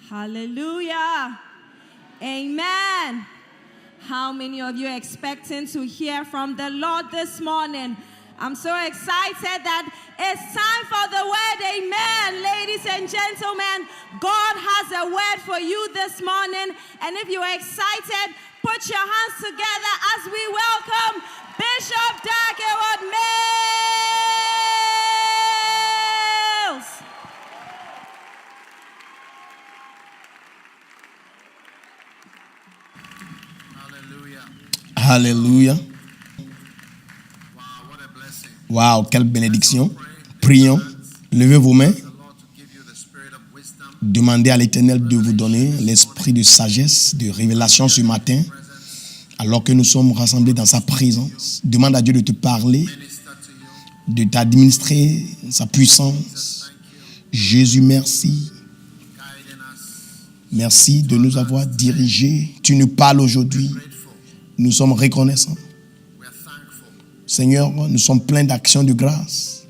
Hallelujah. Amen. How many of you are expecting to hear from the Lord this morning? I'm so excited that it's time for the word. Amen. Ladies and gentlemen, God has a word for you this morning. And if you're excited, put your hands together as we welcome Bishop Dag Heward-Mills. Alléluia. Wow, quelle bénédiction. Prions. Levez vos mains. Demandez à l'Éternel de vous donner l'esprit de sagesse, de révélation ce matin, alors que nous sommes rassemblés dans sa présence. Demande à Dieu de te parler, de t'administrer sa puissance. Jésus, merci. Merci de nous avoir dirigés. Tu nous parles aujourd'hui. Nous sommes reconnaissants. Seigneur, nous sommes pleins d'actions de grâce.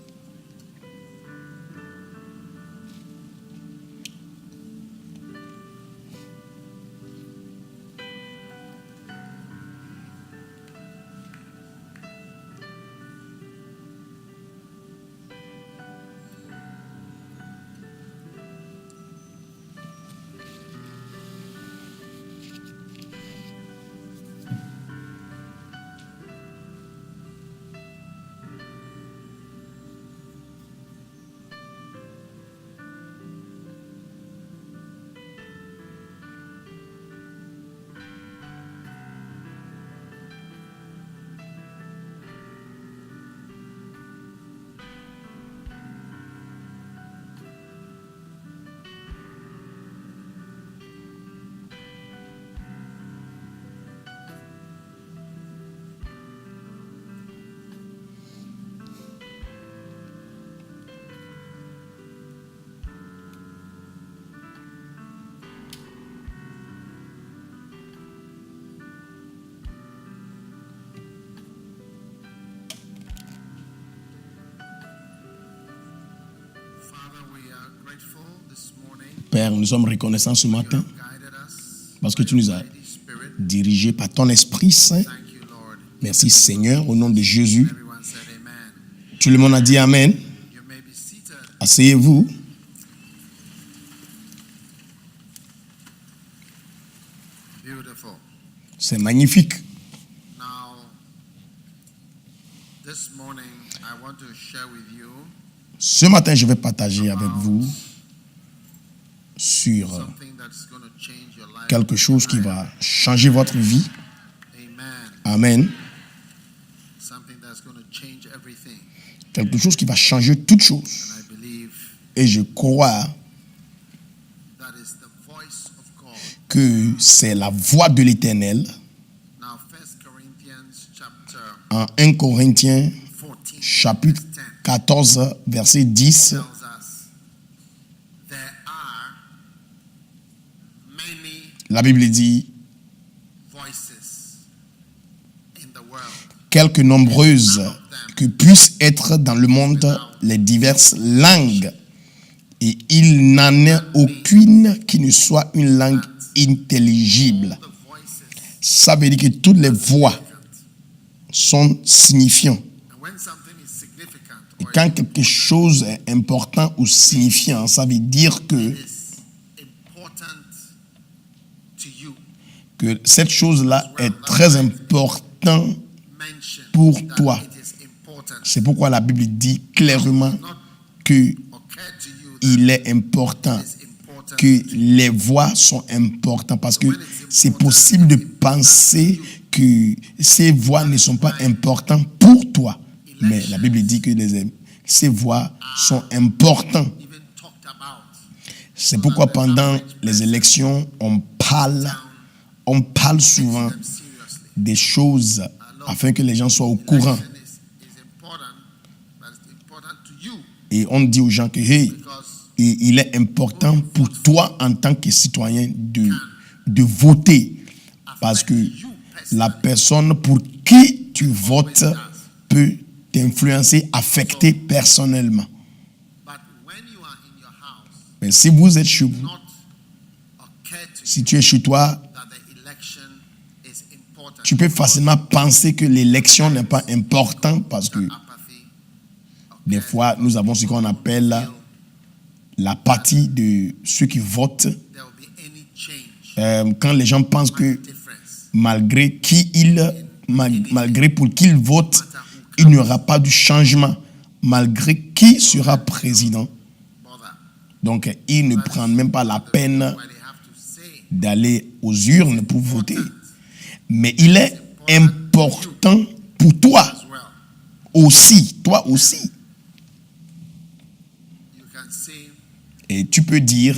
Père, nous sommes reconnaissants ce matin parce que tu nous as dirigés par ton Esprit Saint. Merci Seigneur, au nom de Jésus. Tout le monde a dit Amen. Asseyez-vous. C'est magnifique. Ce matin, je vais partager avec vous sur quelque chose qui va changer votre vie. Amen. Quelque chose qui va changer toutes choses. Et je crois que c'est la voix de l'Éternel. En 1 Corinthiens, chapitre 14, verset 10. La Bible dit quelque nombreuses que puissent être dans le monde les diverses langues, et il n'en est aucune qui ne soit une langue intelligible. Ça veut dire que toutes les voix sont signifiantes. Et quand quelque chose est important ou signifiant, ça veut dire que cette chose-là est très importante pour toi. C'est pourquoi la Bible dit clairement qu'il est important, que les voix sont importantes, parce que c'est possible de penser que ces voix ne sont pas importantes pour toi. Mais la Bible dit que ces voix sont importantes. C'est pourquoi pendant les élections, on parle souvent des choses afin que les gens soient au courant. Et on dit aux gens que il est important pour toi en tant que citoyen de voter. Parce que la personne pour qui tu votes peut t'influencer, affecter personnellement. Mais si vous êtes chez vous, Si tu es chez toi, tu peux facilement penser que l'élection n'est pas importante parce que des fois, nous avons ce qu'on appelle l'apathie de ceux qui votent. Quand les gens pensent que malgré pour qui ils votent, il n'y aura pas de changement, malgré qui sera président. Donc, ils ne prennent même pas la peine d'aller aux urnes pour voter. Mais il est important pour toi aussi, Et tu peux dire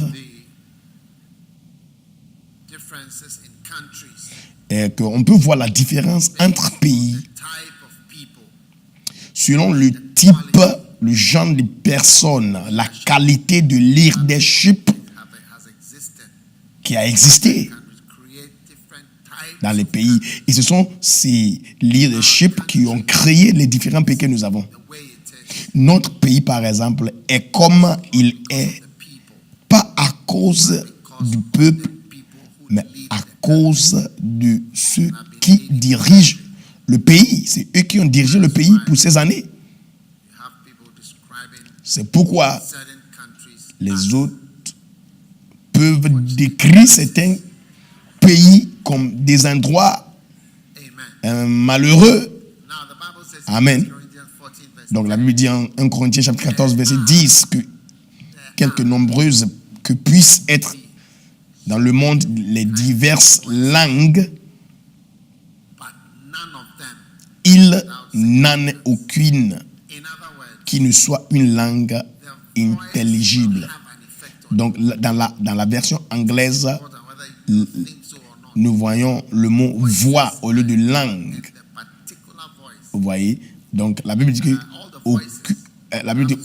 qu'on peut voir la différence entre pays selon le type, le genre de personnes, la qualité de leadership qui a existé dans les pays. Et ce sont ces leaderships qui ont créé les différents pays que nous avons. Notre pays, par exemple, est comme il est, pas à cause du peuple, mais à cause de ceux qui dirigent le pays. C'est eux qui ont dirigé le pays pour ces années. C'est pourquoi les autres peuvent décrire certains pays comme des endroits malheureux. Amen. Donc la Bible dit en 1 Corinthiens chapitre 14 verset 10 que quelque nombreuses que puissent être dans le monde les diverses langues, il n'en est aucune qui ne soit une langue intelligible. Donc dans la version anglaise, nous voyons le mot voix au lieu de langue. Vous voyez? Donc la Bible dit que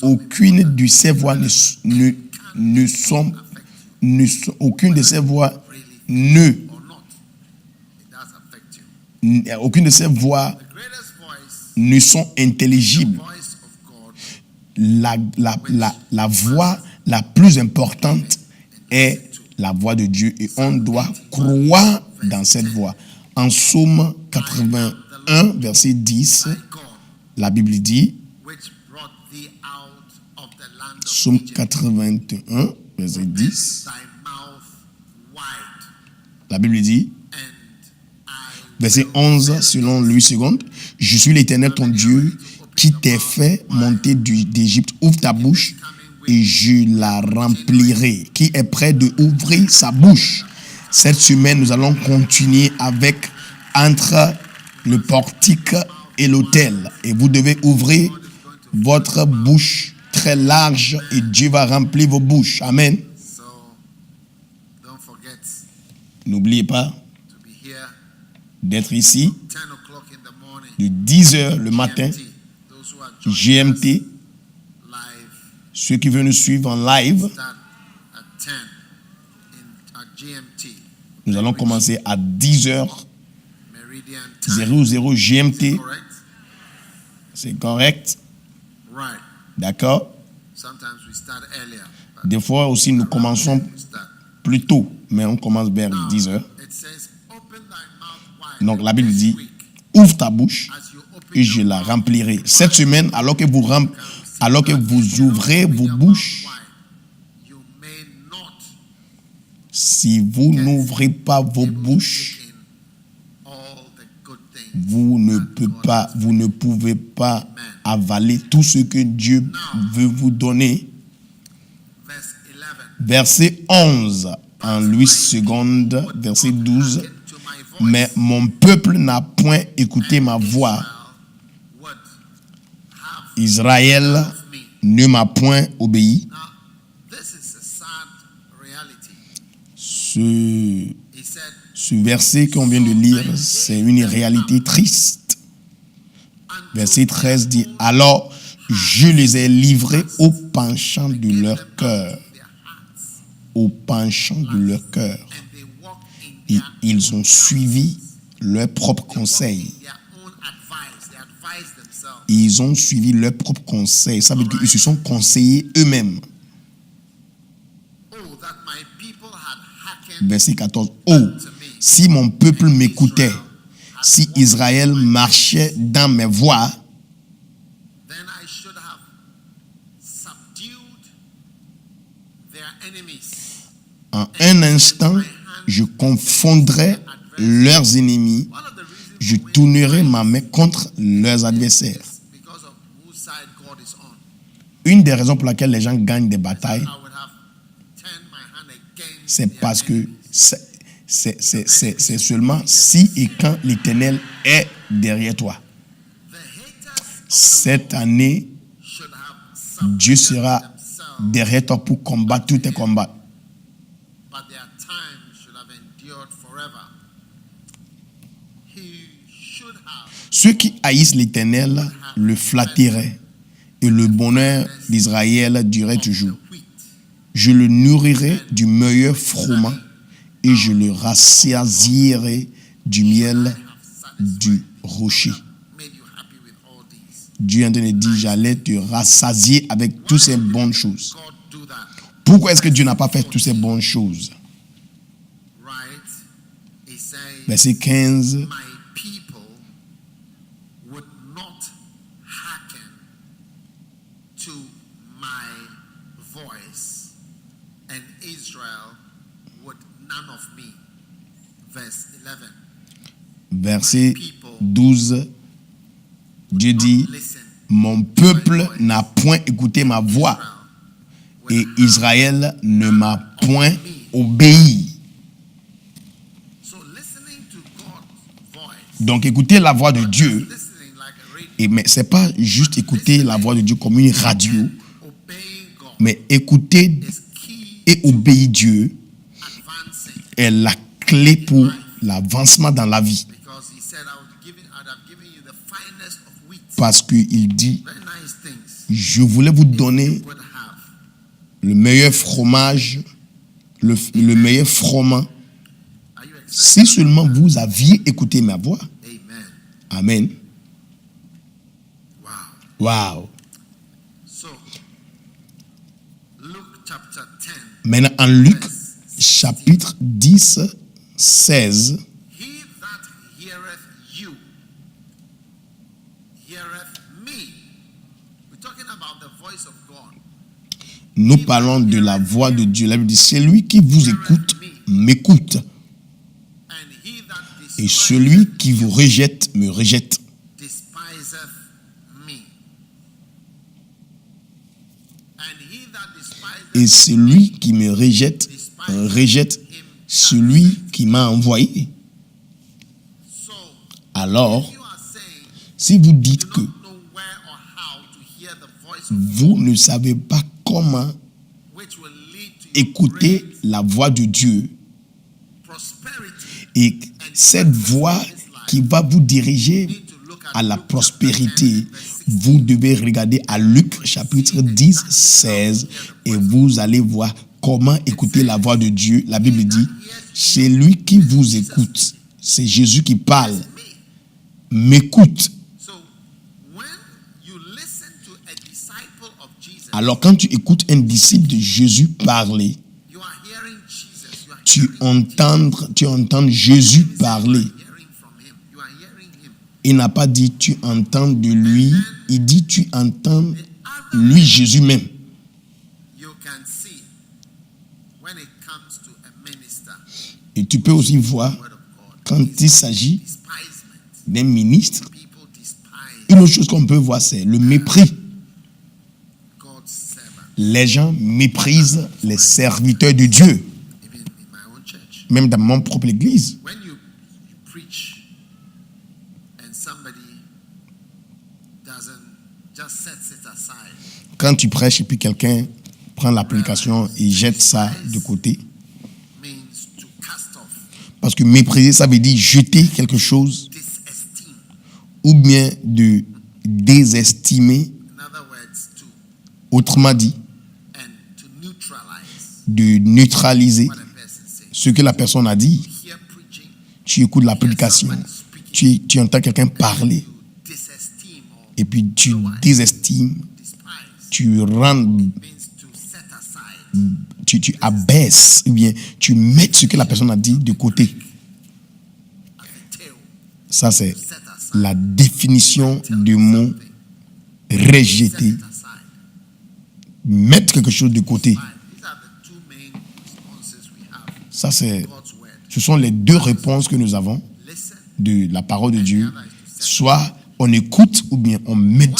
aucune de ces voix aucune de ces voix ne sont intelligibles. La voix la plus importante est la voix de Dieu et on doit croire dans cette voix. En Psaume 81, verset 10, la Bible dit, Psaume 81, verset 10, la Bible dit, verset 11, selon Louis II, je suis l'Éternel ton Dieu qui t'ai fait monter d'Égypte. Ouvre ta bouche et je la remplirai. Qui est prêt de ouvrir sa bouche? Cette semaine, nous allons continuer avec entre le portique et l'autel. Et vous devez ouvrir votre bouche très large et Dieu va remplir vos bouches. Amen. N'oubliez pas d'être ici de 10h le matin, GMT. Ceux qui veulent nous suivre en live, nous allons commencer à 10h00 GMT. C'est correct? D'accord? Des fois aussi, nous commençons plus tôt, mais on commence vers 10h. Donc la Bible dit, ouvre ta bouche et je la remplirai. Cette semaine, alors que vous ouvrez vos bouches, si vous n'ouvrez pas vos bouches, vous ne pouvez pas avaler tout ce que Dieu veut vous donner. Verset 11, en Louis II, verset 12, mais mon peuple n'a point écouté ma voix. Israël ne m'a point obéi. Ce verset qu'on vient de lire, c'est une réalité triste. Verset 13 dit, alors je les ai livrés au penchant de leur cœur. Au penchant de leur cœur. Et ils ont suivi leur propre conseil. Ils ont suivi leur propre conseil. Ça veut dire qu'ils se sont conseillés eux-mêmes. Verset 14. Oh, si mon peuple m'écoutait, si Israël marchait dans mes voies, then I should have subdued their enemies. en un instant, je confondrais leurs ennemis, One of the reasons je tournerai ma main contre leurs adversaires. is because of whose side God is on. Une des raisons pour laquelle les gens gagnent des batailles, I would have turned my hand against c'est their parce que enemies. c'est seulement si et quand l'Éternel est derrière toi. The haters of the Cette année, should have Dieu subdued sera themselves, derrière toi pour combattre tous tes combats. but their time should have endured forever. He should have Ceux qui haïssent l'Éternel le flatteraient, et le bonheur d'Israël durait toujours. the wheat. Je le nourrirai du meilleur froment, et je le rassasierai du miel du rocher. Made you happy with all these. Dieu est en train de dire, j'allais te rassasier avec toutes ces bonnes choses. God do that, Pourquoi est-ce que Dieu n'a pas fait toutes ces bonnes choses? right? He says, Verset 15. my people would not hearken to my voice, and Israel would none of me. Verse 11. Verset 12. Dieu dit, Listen, mon peuple n'a point écouté ma voix, et Israël ne m'a point obéi. so listening to God's voice, Donc écouter la voix de Dieu, listening like a radio, mais c'est pas juste écouter la voix de Dieu comme une radio, obeying God mais écouter is key et obéir Dieu advancing, est la clé pour l'avancement dans la vie. because He said, I'd have given you the finest of wheat. Parce qu'il dit, Very nice things je voulais vous donner would have. le meilleur fromage, le meilleur froment, Are you excited? si seulement vous aviez écouté ma voix. Amen. Amen. Wow. Wow. So, Luke chapter 10. Maintenant, en Luc, chapitre 10, 16, He that heareth you heareth me. We're talking about the voice of God. nous parlons de la voix de Dieu. La Bible dit, celui qui vous écoute, m'écoute. And he that Et celui qui vous rejette, me rejette. despiseth me. And he that despiseth Et celui qui me rejette, rejette celui qui m'a envoyé. so Alors, you are saying si vous dites you que don't know where or how to hear the voice of vous ne savez pas comment which will lead to your écouter great la voix de Dieu, prosperity. et cette voix qui va vous diriger You need to look at à la Luke prospérité, chapter 10, verse 16. vous devez regarder à Luc chapitre 10, 16 et vous allez voir comment écouter la voix de Dieu. La Bible dit, c'est lui qui vous écoute. C'est Jésus qui parle. M'écoute. So when you listen to a disciple of Jesus, Alors quand tu écoutes un disciple de Jésus parler, you are hearing Jesus. You are tu entends Jésus parler. hearing from him. You are hearing him. Il n'a pas dit tu entends de lui, il dit tu entends lui, Jésus même. You can see when it comes to a minister, Et tu peux aussi voir word of God, quand il s'agit despisement. d'un ministre. People despise Une autre chose qu'on peut voir, c'est le mépris. God's servant. Les gens méprisent les serviteurs de Dieu, Even in my own church, même dans mon propre église. when you preach and somebody doesn't just sets it aside, Quand tu prêches et puis quelqu'un prend l'application et jette ça de côté, means to cast off, parce que mépriser, ça veut dire jeter quelque chose disesteem. ou bien de désestimer, In other words, to autrement dit, and to neutralize de neutraliser what a person says. ce que la personne a dit. Hear preaching, Tu écoutes la prédication, tu entends quelqu'un parler you disesteem et puis tu désestimes, despise tu rends means to set aside tu abaisses ou bien tu mets ce que la personne a dit de côté. Ça, c'est la définition du mot rejeter. Mettre quelque chose de côté. Ça, ce sont les deux réponses que nous avons de la parole de Dieu. Soit on écoute ou bien on met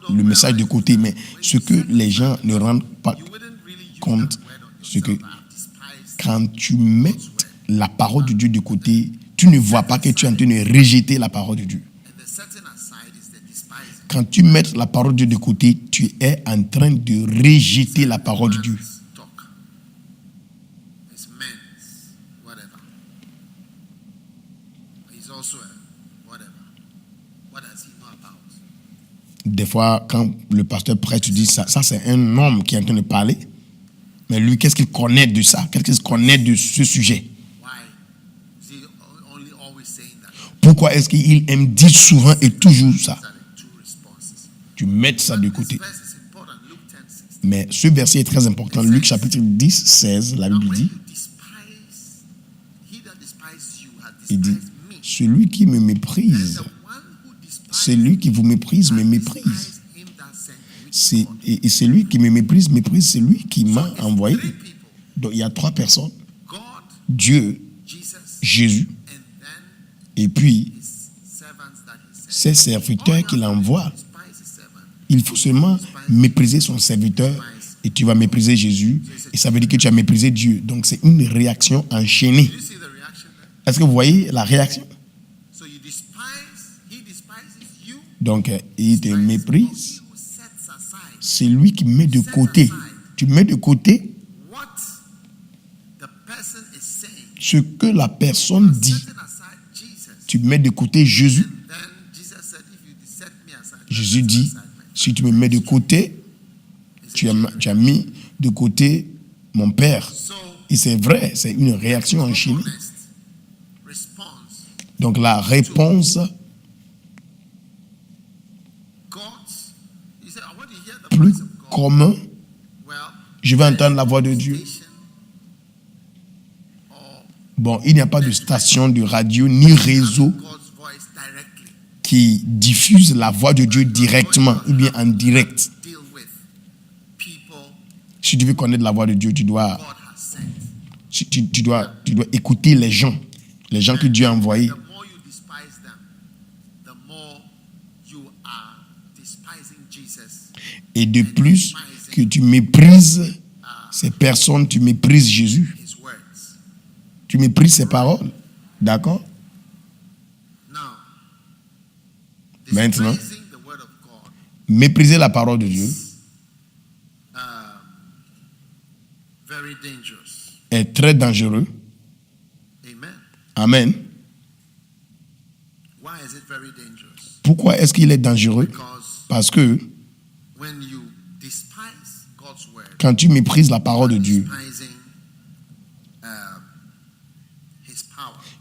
le message de côté. Mais ce que les gens ne rendent pas compte, c'est que quand tu mets la parole de Dieu de côté, tu ne vois pas que tu es en train de rejeter la parole de Dieu. Quand tu mets la parole de Dieu de côté, tu es en train de rejeter la parole de Dieu. Des fois, quand le pasteur prêche, tu dis ça c'est un homme qui est en train de parler. Mais lui, qu'est-ce qu'il connaît de ça? Qu'est-ce qu'il connaît de ce sujet? Pourquoi est-ce qu'il aime dire souvent et toujours ça? Tu mets ça de côté. Mais ce verset est très important. Luc chapitre 10, 16, la Bible dit, il dit, celui qui me méprise, celui qui vous méprise, me méprise. Et celui qui me méprise, méprise celui qui m'a envoyé. Donc il y a trois personnes. Dieu, Jésus, et puis ses serviteurs qu'il envoie. Il faut seulement mépriser son serviteur et tu vas mépriser Jésus. Et ça veut dire que tu as méprisé Dieu. Donc c'est une réaction enchaînée. Est-ce que vous voyez la réaction? Donc il te méprise. C'est lui qui met de côté. Tu mets de côté ce que la personne dit. Tu mets de côté Jésus. Jésus dit, si tu me mets de côté, tu as mis de côté mon Père. Et c'est vrai, c'est une réaction enchaînée. Donc la réponse plus commun, je vais entendre la voix de Dieu. Bon, il n'y a pas de station de radio ni réseau qui diffuse la voix de Dieu directement ou bien en direct. Si tu veux connaître la voix de Dieu, tu dois écouter les gens que Dieu a envoyés. Et de plus que tu méprises ces personnes, tu méprises Jésus. Tu méprises ses paroles. D'accord? Maintenant, mépriser la parole de Dieu est très dangereux. Amen. Pourquoi est-ce qu'il est dangereux? Parce que quand tu méprises la parole de Dieu,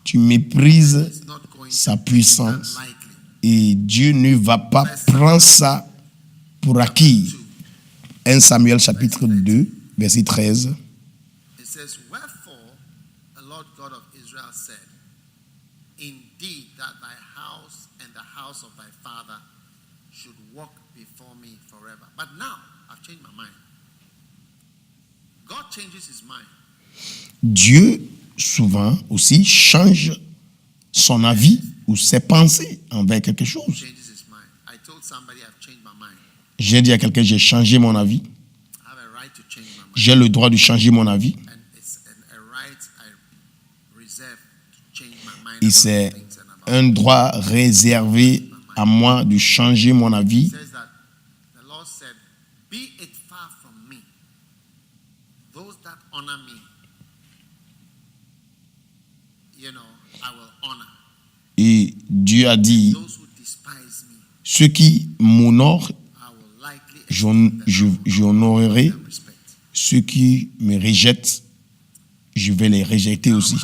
tu méprises sa puissance et Dieu ne va pas prendre ça pour acquis. 1 Samuel chapitre 2, verset 13. Dieu, souvent aussi, change son avis ou ses pensées envers quelque chose. J'ai dit à quelqu'un, j'ai changé mon avis. J'ai le droit de changer mon avis. Et c'est un droit réservé à moi de changer mon avis. Et Dieu a dit, ceux qui m'honorent, j'honorerai. Ceux qui me rejettent, je vais les rejeter aussi.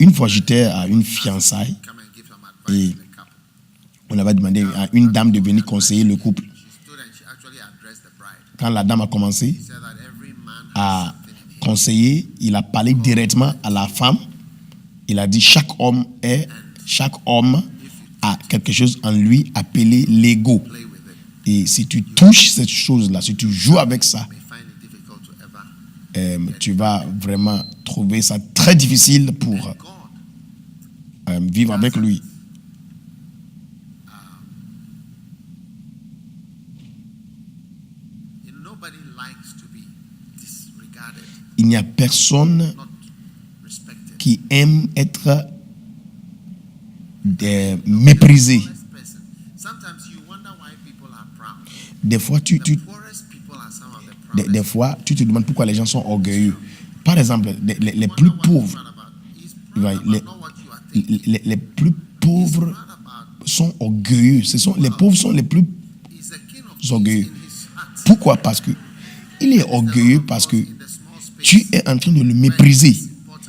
Une fois, j'étais à une fiançaille et on avait demandé à une dame de venir conseiller le couple. Quand la dame a commencé, a conseillé, il a parlé directement à la femme. Il a dit chaque homme a quelque chose en lui appelé l'ego. Et si tu touches cette chose-là, si tu joues avec ça, tu vas vraiment trouver ça très difficile pour vivre avec lui. Il n'y a personne qui aime être méprisé. Des fois, tu te demandes pourquoi les gens sont orgueilleux. Par exemple, les plus pauvres, les plus pauvres sont orgueilleux. Les pauvres sont les plus orgueilleux. Pourquoi? Parce que il est orgueilleux parce que tu es en train de le mépriser.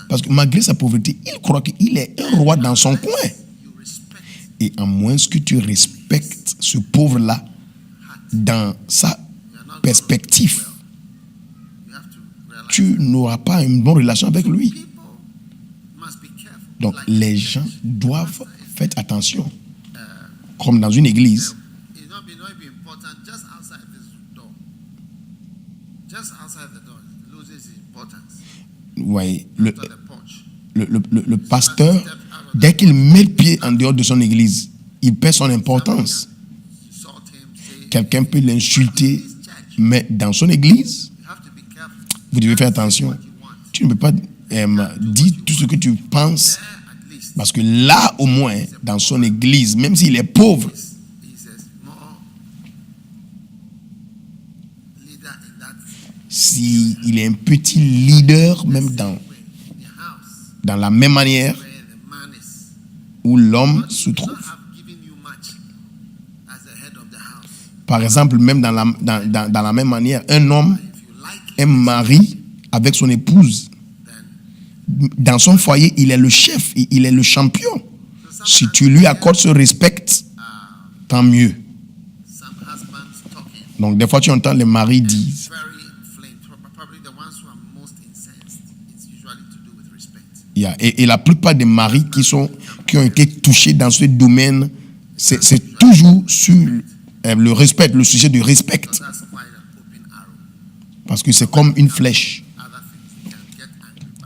Parce que malgré sa pauvreté, il croit qu'il est un roi dans son coin. Et à moins que tu respectes ce pauvre-là dans sa perspective, tu n'auras pas une bonne relation avec lui. Donc les gens doivent faire attention. Comme dans une église. Oui, le pasteur, dès qu'il met le pied en dehors de son église, il perd son importance. Quelqu'un peut l'insulter, mais dans son église, vous devez faire attention. Tu ne peux pas dire tout ce que tu penses, parce que là, au moins, dans son église, même s'il est pauvre, s'il est un petit leader, même dans la même manière où l'homme se trouve. Par exemple, même dans la même manière, un homme, un mari avec son épouse, dans son foyer, il est le chef, il est le champion. Si tu lui accordes ce respect, tant mieux. Donc, des fois, tu entends les maris dire. Et la plupart des maris qui ont été touchés dans ce domaine, c'est toujours sur le respect, le sujet du respect. Parce que c'est comme une flèche.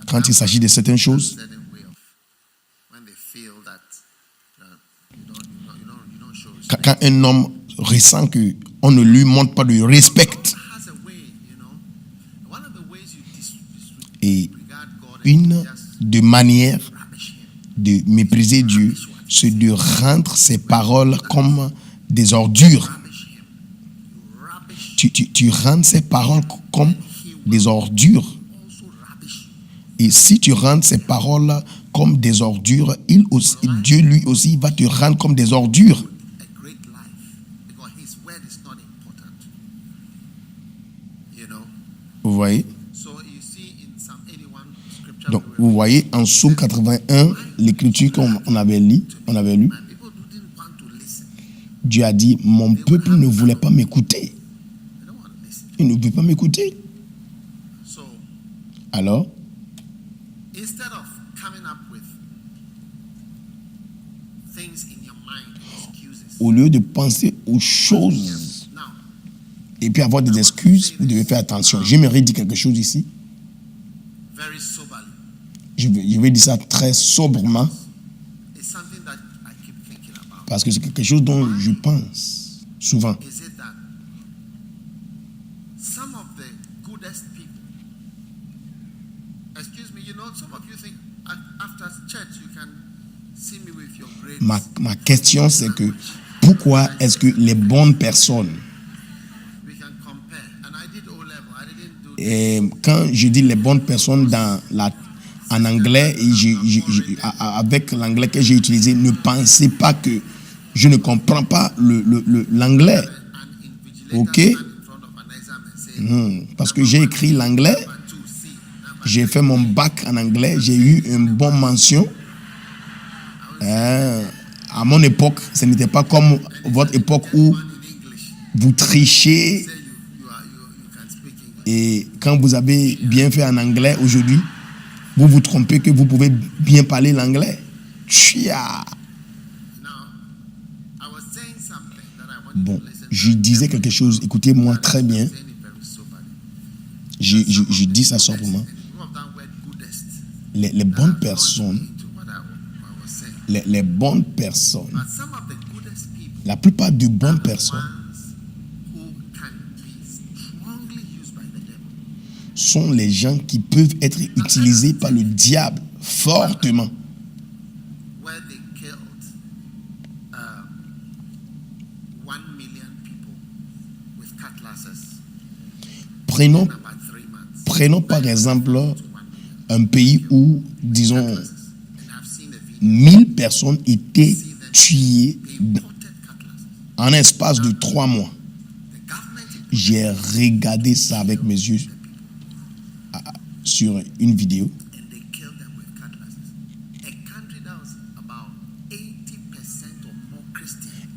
Quand il s'agit de certaines choses, quand un homme ressent qu'on ne lui montre pas de respect, et une de manière de mépriser Dieu, c'est de rendre ses paroles comme des ordures. Tu rends ses paroles comme des ordures. Et si tu rends ses paroles comme des ordures, Dieu lui aussi va te rendre comme des ordures. Vous voyez? Donc, vous voyez, en Psaume 81, l'écriture qu'on avait lu, Dieu a dit, mon peuple ne voulait pas m'écouter. Il ne veut pas m'écouter. Alors, au lieu de penser aux choses et puis avoir des excuses, vous devez faire attention. J'aimerais dire quelque chose ici. Je vais dire ça très sobrement parce que c'est quelque chose dont je pense souvent. Ma question, c'est que pourquoi est-ce que les bonnes personnes, et quand je dis les bonnes personnes en anglais, avec l'anglais que j'ai utilisé, ne pensez pas que je ne comprends pas l'anglais. Ok? Parce que j'ai écrit l'anglais, j'ai fait mon bac en anglais, j'ai eu une bonne mention. À mon époque, ce n'était pas comme votre époque où vous trichez. Et quand vous avez bien fait en anglais aujourd'hui, vous vous trompez que vous pouvez bien parler l'anglais. Tchia. Bon, je disais quelque chose, écoutez-moi très bien. Je dis ça sobrement. Les bonnes personnes, les bonnes personnes, la plupart des bonnes personnes sont les gens qui peuvent être utilisés par le diable fortement. Prenons par exemple un pays où, disons, 1000 personnes étaient tuées en espace de 3 mois. J'ai regardé ça avec mes yeux sur une vidéo.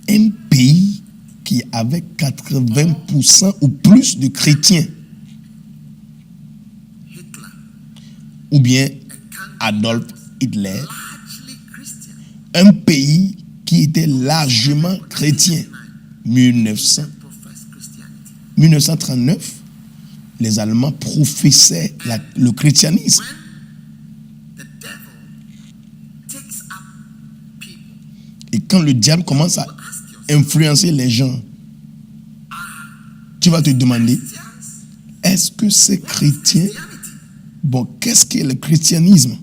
Un pays qui avait 80% ou plus de chrétiens. Ou bien Adolf Hitler, un pays qui était largement chrétien. 1939, les Allemands professaient le christianisme. Et quand le diable commence à influencer les gens, tu vas te demander, est-ce que ces chrétiens... Bon, qu'est-ce qu'est le christianisme?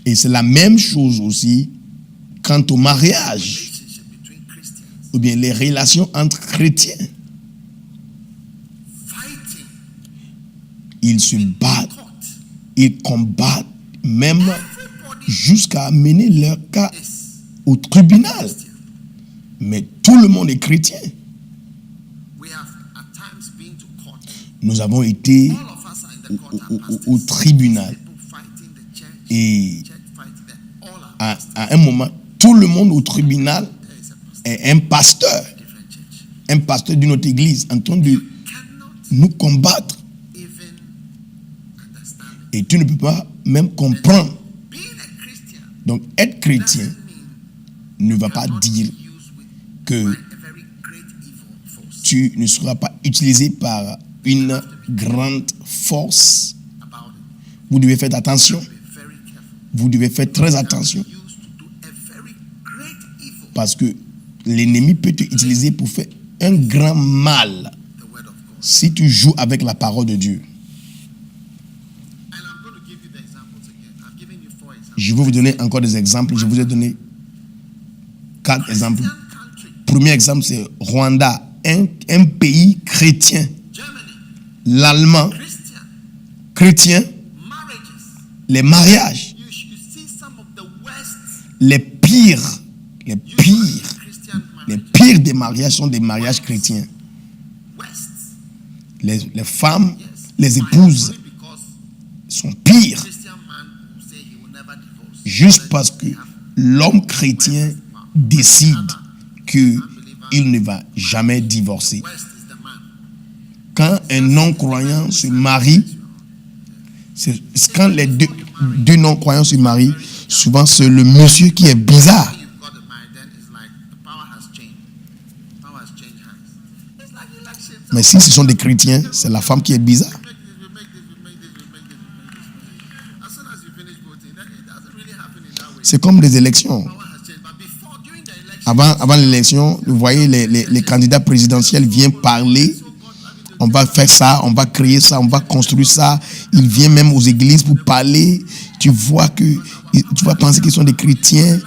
Et c'est la même chose aussi quant au mariage, ou bien les relations entre chrétiens. Ils se battent, ils combattent, même jusqu'à amener leur cas au tribunal. Mais tout le monde est chrétien. Nous avons été au tribunal. Et à un moment, tout le monde au tribunal est un pasteur d'une autre église, en train de nous combattre. Et tu ne peux pas même comprendre. Donc, être chrétien ne va pas dire que tu ne seras pas utilisé par une grande force. Vous devez faire attention. Vous devez faire très attention. Parce que l'ennemi peut te utiliser pour faire un grand mal si tu joues avec la parole de Dieu. Je vais vous donner encore des exemples. Je vous ai donné 4 exemples. Premier exemple, c'est Rwanda, un pays chrétien. L'Allemand, chrétien. Les mariages, les pires des mariages sont des mariages chrétiens. Les femmes, les épouses sont pires. Juste parce que l'homme chrétien décide qu'il ne va jamais divorcer. Quand un non-croyant se marie, quand les deux non-croyants se marient, souvent c'est le monsieur qui est bizarre. Mais si ce sont des chrétiens, c'est la femme qui est bizarre. C'est comme les élections. Avant l'élection, vous voyez, les candidats présidentiels viennent parler. On va faire ça, on va créer ça, on va construire ça. Ils viennent même aux églises pour parler. Tu vas penser qu'ils sont des chrétiens,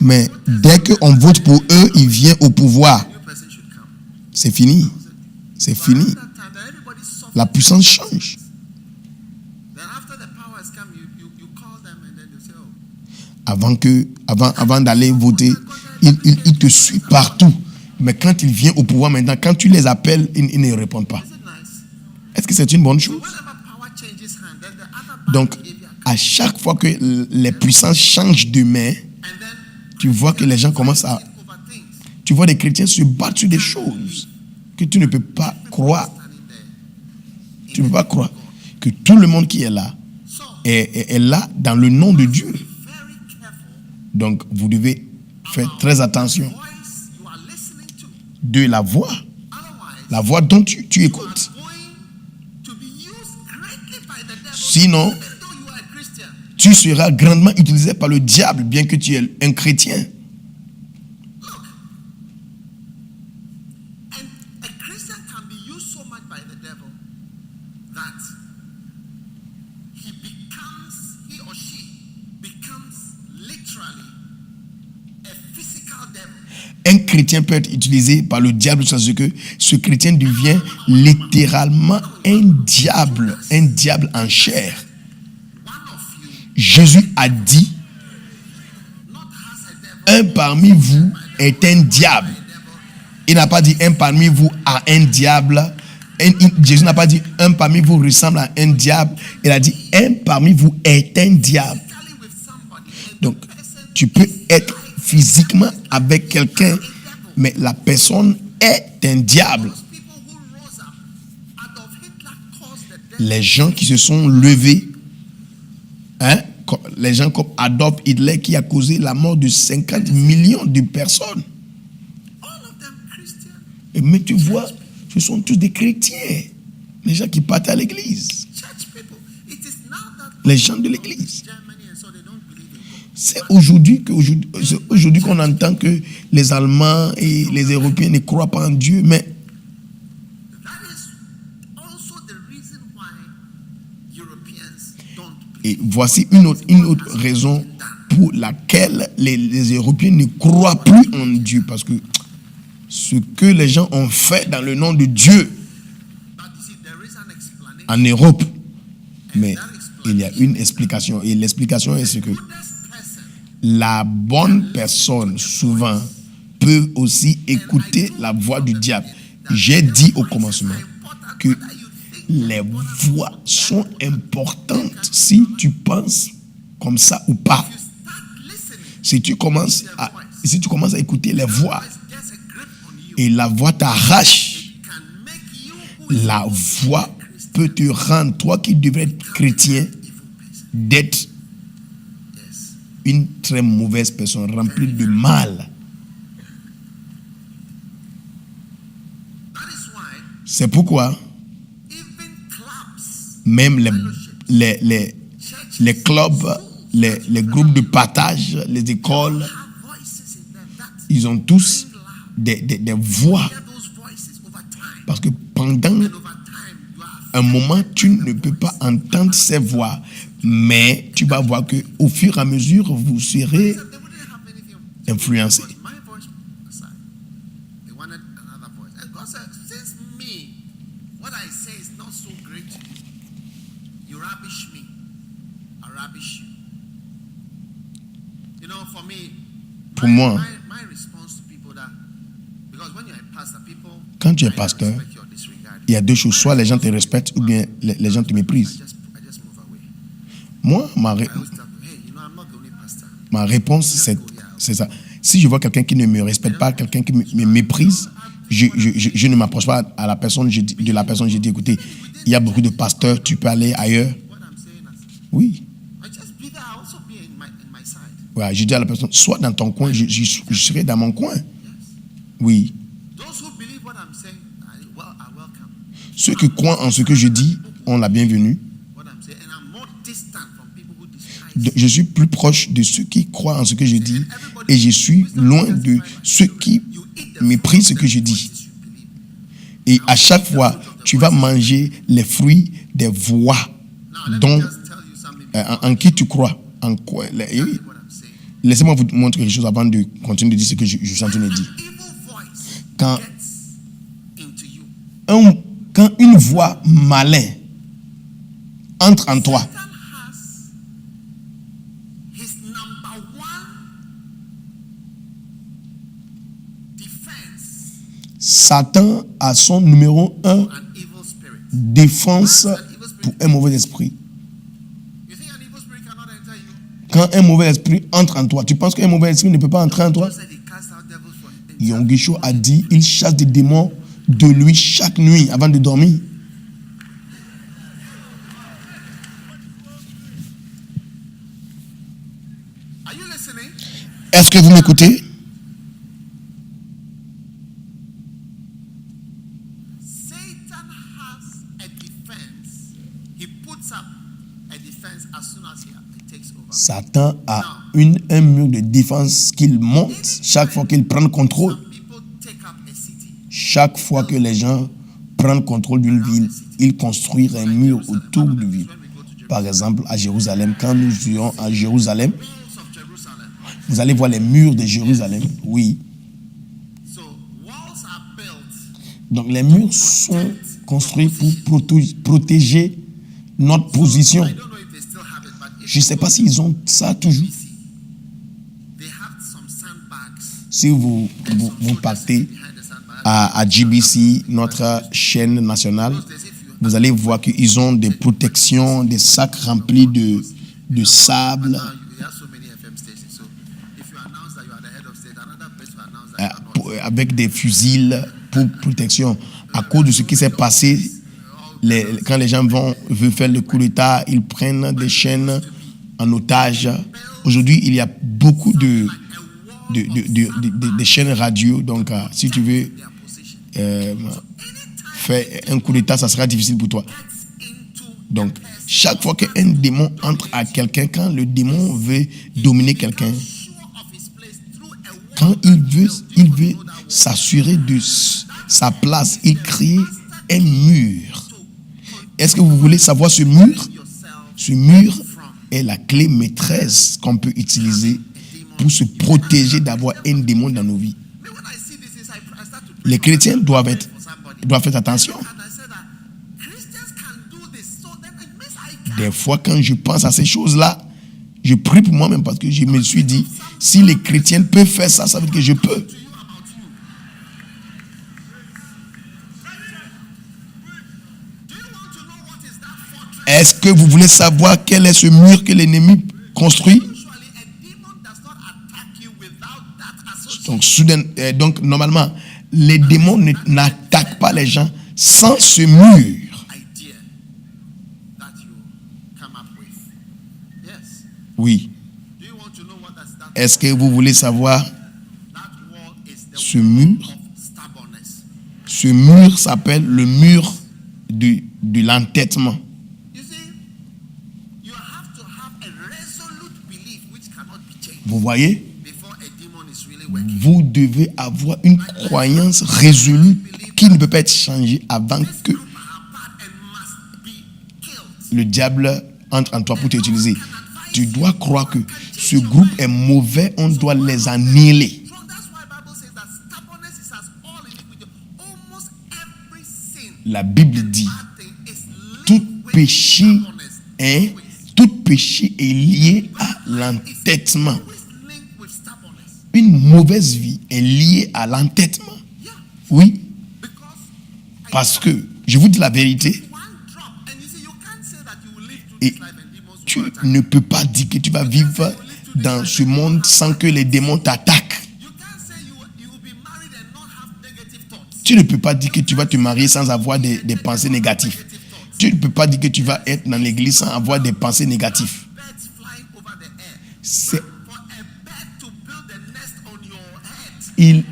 mais dès qu'on vote pour eux, ils viennent au pouvoir. C'est fini. C'est fini. La puissance change. Avant d'aller voter, ils te suivent partout. Mais quand ils viennent au pouvoir maintenant, quand tu les appelles, ils ne répondent pas. Est-ce que c'est une bonne chose? Donc, à chaque fois que les puissances changent de main, tu vois que les gens commencent à tu vois des chrétiens se battre sur des choses que tu ne peux pas croire. Tu ne peux pas croire que tout le monde qui est là est là dans le nom de Dieu. Donc, vous devez faire très attention de la voix dont tu écoutes. Sinon, tu seras grandement utilisé par le diable, bien que tu es un chrétien. Un chrétien peut être utilisé par le diable parce que ce chrétien devient littéralement un diable en chair. Jésus a dit, un parmi vous est un diable. Il n'a pas dit un parmi vous a un diable. Jésus n'a pas dit un parmi vous ressemble à un diable. Il a dit un parmi vous est un diable. Donc, tu peux être physiquement avec quelqu'un, mais la personne est un diable. Les gens qui se sont levés, les gens comme Adolf Hitler qui a causé la mort de 50 millions de personnes. Mais tu vois, ce sont tous des chrétiens, les gens qui partent à l'église, les gens de l'église. C'est aujourd'hui qu'on entend que les Allemands et les Européens ne croient pas en Dieu, mais et voici une autre raison pour laquelle les Européens ne croient plus en Dieu, parce que ce que les gens ont fait dans le nom de Dieu en Europe, mais il y a une explication, et l'explication est ce que la bonne personne, souvent, peut aussi écouter la voix du diable. J'ai dit au commencement que les voix sont importantes si tu penses comme ça ou pas. Si tu commences à écouter les voix et la voix t'arrache, la voix peut te rendre, toi qui devrais être chrétien, d'être une très mauvaise personne, remplie de mal. C'est pourquoi même les clubs, les groupes de partage, les écoles, ils ont tous des voix. Parce que pendant un moment, tu ne peux pas entendre ces voix. Mais tu vas voir qu'au fur et à mesure, vous serez influencé. Pour moi, quand tu es pasteur, il y a deux choses. Soit les gens te respectent ou bien les gens te méprisent. Moi, ma réponse, c'est ça. Si je vois quelqu'un qui ne me respecte pas, quelqu'un qui me méprise, je ne m'approche pas à la personne, de la personne. Je dis, écoutez, il y a beaucoup de pasteurs, tu peux aller ailleurs. Oui. Ouais, je dis à la personne, sois dans ton coin, je serai dans mon coin. Oui. Ceux qui croient en ce que je dis ont la bienvenue. Je suis plus proche de ceux qui croient en ce que je dis et je suis loin de ceux qui méprisent ce que je dis. Et à chaque fois, tu vas manger les fruits des voix en qui tu crois. En quoi, laissez-moi vous montrer quelque chose avant de continuer de dire ce que je suis en train de dire. Quand une voix malin entre en toi, Satan a son numéro 1 défense pour un mauvais esprit. Quand un mauvais esprit entre en toi, tu penses qu'un mauvais esprit ne peut pas entrer en toi? Yonggi a dit, il chasse des démons de lui chaque nuit avant de dormir. Est-ce que vous m'écoutez? Satan a un mur de défense qu'il monte chaque fois qu'il prend le contrôle. Chaque fois que les gens prennent contrôle d'une ville, ils construisent un mur autour de la ville. Par exemple, à Jérusalem, quand nous irons à Jérusalem, vous allez voir les murs de Jérusalem. Oui. Donc les murs sont construits pour protéger notre position. Je ne sais pas s'ils ont ça toujours. Si vous partez à GBC, notre chaîne nationale, vous allez voir qu'ils ont des protections, des sacs remplis de sable, avec des fusils pour protection. À cause de ce qui s'est passé, quand les gens veulent faire le coup d'État, ils prennent des chaînes en otage. Aujourd'hui, il y a beaucoup de chaînes radio. Donc, si tu veux faire un coup d'État, ça sera difficile pour toi. Donc, chaque fois qu'un démon entre à quelqu'un, quand le démon veut dominer quelqu'un, quand il veut s'assurer de sa place, il crée un mur. Est-ce que vous voulez savoir ce mur? Ce mur est la clé maîtresse qu'on peut utiliser pour se protéger d'avoir un démon dans nos vies. Les chrétiens doivent faire attention. Des fois, quand je pense à ces choses-là, je prie pour moi-même parce que je me suis dit, si les chrétiens peuvent faire ça, ça veut dire que je peux. Est-ce que vous voulez savoir quel est ce mur que l'ennemi construit? Donc, normalement, les démons n'attaquent pas les gens sans ce mur. Oui. Est-ce que vous voulez savoir ce mur? Ce mur s'appelle le mur de l'entêtement. Vous voyez? Vous devez avoir une croyance résolue qui ne peut pas être changée avant que le diable entre en toi pour t'utiliser. Tu dois croire que ce groupe est mauvais, on doit les annihiler. La Bible dit, tout péché est lié à l'entêtement. Une mauvaise vie est liée à l'entêtement. Oui. Parce que, je vous dis la vérité, et tu ne peux pas dire que tu vas vivre dans ce monde sans que les démons t'attaquent. Tu ne peux pas dire que tu vas te marier sans avoir des pensées négatives. Tu ne peux pas dire que tu vas être dans l'église sans avoir des pensées négatives. Il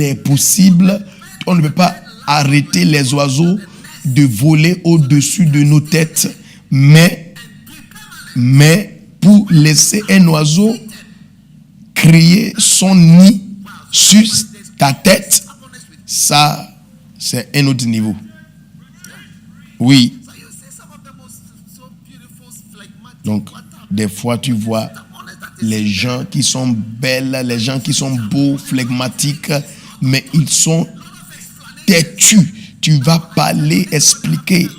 est possible, on ne peut pas arrêter les oiseaux de voler au-dessus de nos têtes, mais pour laisser un oiseau créer son nid sur ta tête, ça, c'est un autre niveau. Oui. Donc, des fois, tu vois les gens qui sont belles, les gens qui sont beaux, flegmatiques, mais ils sont têtus. Tu vas parler, expliquer.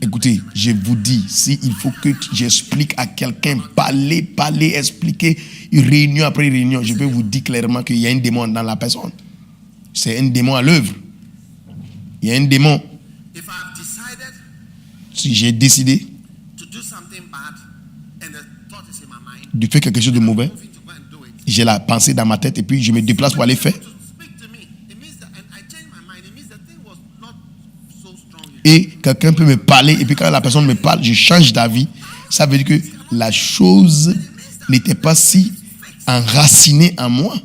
Écoutez, je vous dis, s'il faut que j'explique à quelqu'un, parler, expliquer, réunion après réunion, je peux vous dire clairement qu'il y a un démon dans la personne. C'est un démon à l'œuvre. Il y a un démon. Si j'ai décidé de faire quelque chose de mauvais j'ai la pensée dans ma tête et puis je me déplace pour aller faire. Et quelqu'un peut me parler et puis quand la personne me parle, je change d'avis. Ça veut dire que la chose n'était pas si enracinée en moi.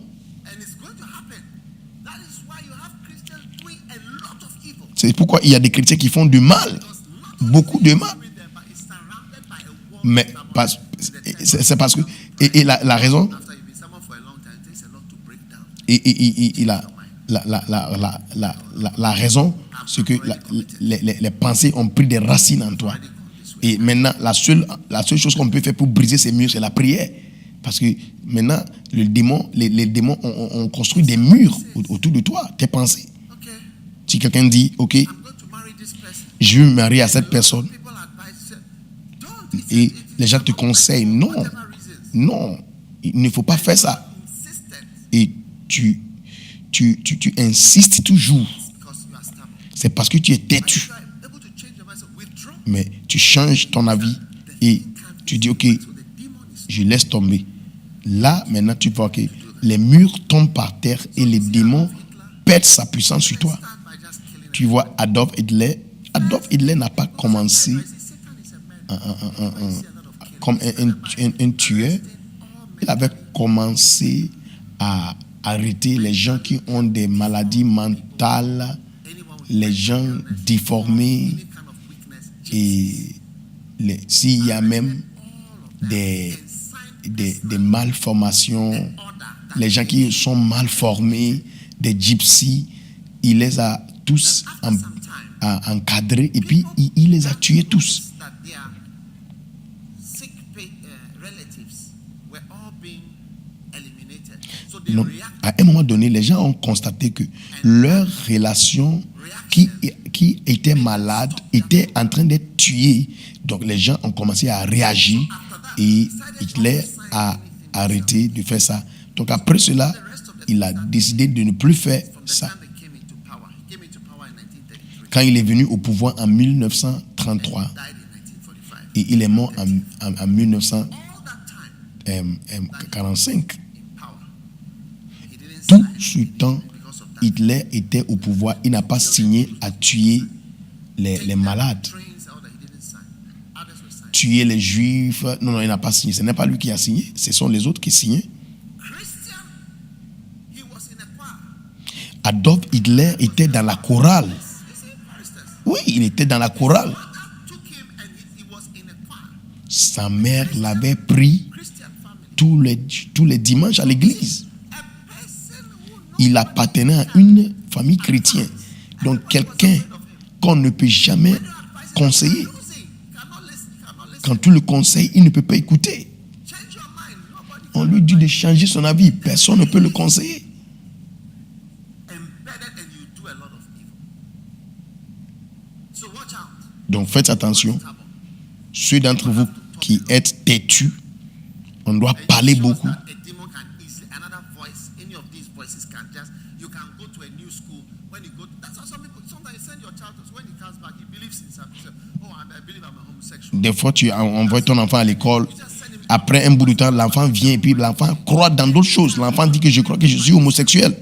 C'est pourquoi il y a des chrétiens qui font du mal, beaucoup de mal. Mais c'est parce que et la raison et la raison, c'est que les pensées ont pris des racines en toi. Et maintenant, la seule chose qu'on peut faire pour briser ces murs, c'est la prière. Parce que maintenant, les démons ont construit des murs autour de toi, tes pensées. Si quelqu'un dit, ok, je veux me marier à cette personne, et les gens te conseillent, non, il ne faut pas faire ça. Et tu insistes toujours. C'est parce que tu es têtu. Mais tu changes ton avis et tu dis, ok, je laisse tomber. Là, maintenant, tu vois que les murs tombent par terre et les démons perdent sa puissance sur toi. Tu vois Adolf Hitler. Adolf Hitler n'a pas commencé comme un tueur. Il avait commencé à arrêter les gens qui ont des maladies mentales, les gens déformés, et s'il y a même des malformations, les gens qui sont mal formés, des gypsies, il les a tous encadrés et puis il les a tués tous. Donc, à un moment donné, les gens ont constaté que leur relation qui était malade était en train d'être tuée. Donc les gens ont commencé à réagir et Hitler a arrêté de faire ça. Donc après cela, il a décidé de ne plus faire ça. Quand il est venu au pouvoir en 1933 et il est mort en 1945, tout ce temps, Hitler était au pouvoir. Il n'a pas signé à tuer les malades, tuer les juifs. Non, il n'a pas signé. Ce n'est pas lui qui a signé. Ce sont les autres qui signaient. Adolf Hitler était dans la chorale. Oui, il était dans la chorale. Sa mère l'avait pris tous les dimanches à l'église. Il appartenait à une famille chrétienne. Donc quelqu'un qu'on ne peut jamais conseiller. Quand tu le conseilles, il ne peut pas écouter. On lui dit de changer son avis. Personne ne peut le conseiller. Donc faites attention. Ceux d'entre vous qui êtes têtus, on doit parler beaucoup. Des fois, tu envoies ton enfant à l'école. Après un bout de temps, l'enfant vient et puis l'enfant croit dans d'autres choses. L'enfant dit que je crois que je suis homosexuel.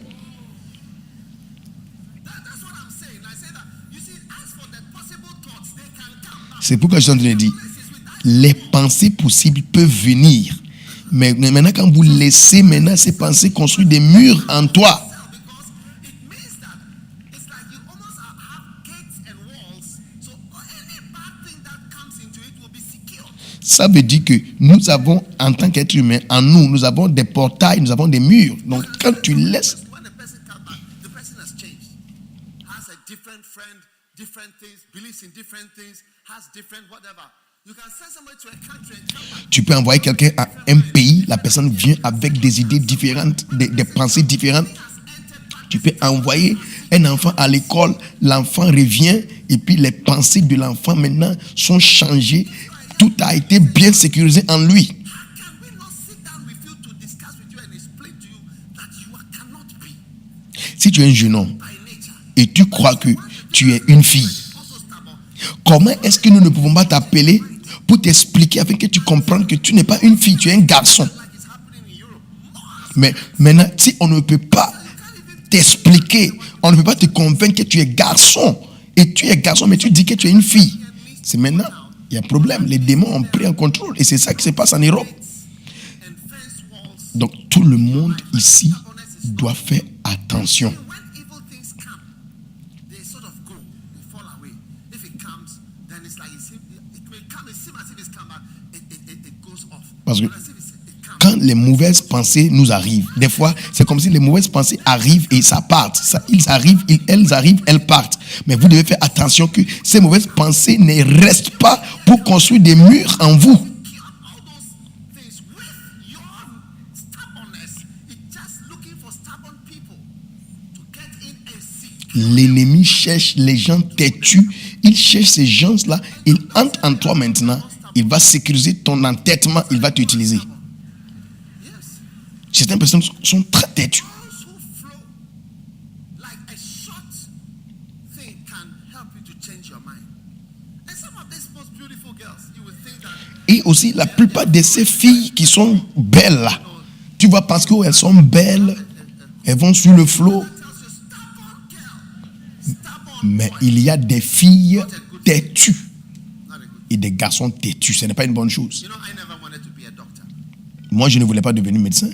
C'est pourquoi je suis en train de dire, les pensées possibles peuvent venir. Mais maintenant, quand vous laissez maintenant ces pensées construire des murs en toi, ça veut dire que nous avons, en tant qu'être humain, en nous, nous avons des portails, nous avons des murs. Donc, quand tu laisses... Tu peux envoyer quelqu'un à un pays, la personne vient avec des idées différentes, des pensées différentes. Tu peux envoyer un enfant à l'école, l'enfant revient et puis les pensées de l'enfant maintenant sont changées. Tout a été bien sécurisé en lui. Si tu es un jeune homme et tu crois que tu es une fille, comment est-ce que nous ne pouvons pas t'appeler pour t'expliquer afin que tu comprennes que tu n'es pas une fille, tu es un garçon? Mais maintenant, si on ne peut pas t'expliquer, on ne peut pas te convaincre que tu es garçon, et tu es garçon, mais tu dis que tu es une fille, c'est maintenant, il y a un problème. Les démons ont pris en contrôle, et c'est ça qui se passe en Europe. Donc, tout le monde ici doit faire attention. Parce que quand les mauvaises pensées nous arrivent, des fois, c'est comme si les mauvaises pensées arrivent et ça part. Elles arrivent, elles partent. Mais vous devez faire attention que ces mauvaises pensées ne restent pas pour construire des murs en vous. L'ennemi cherche les gens têtus. Il cherche ces gens-là. Il entre en toi maintenant. Il va sécuriser ton entêtement. Il va t'utiliser. Certaines personnes sont très têtues. Et aussi, la plupart de ces filles qui sont belles là, tu vas penser qu'elles sont belles, elles vont sur le flot. Mais il y a des filles têtues et des garçons têtus. Ce n'est pas une bonne chose. Moi, je ne voulais pas devenir médecin.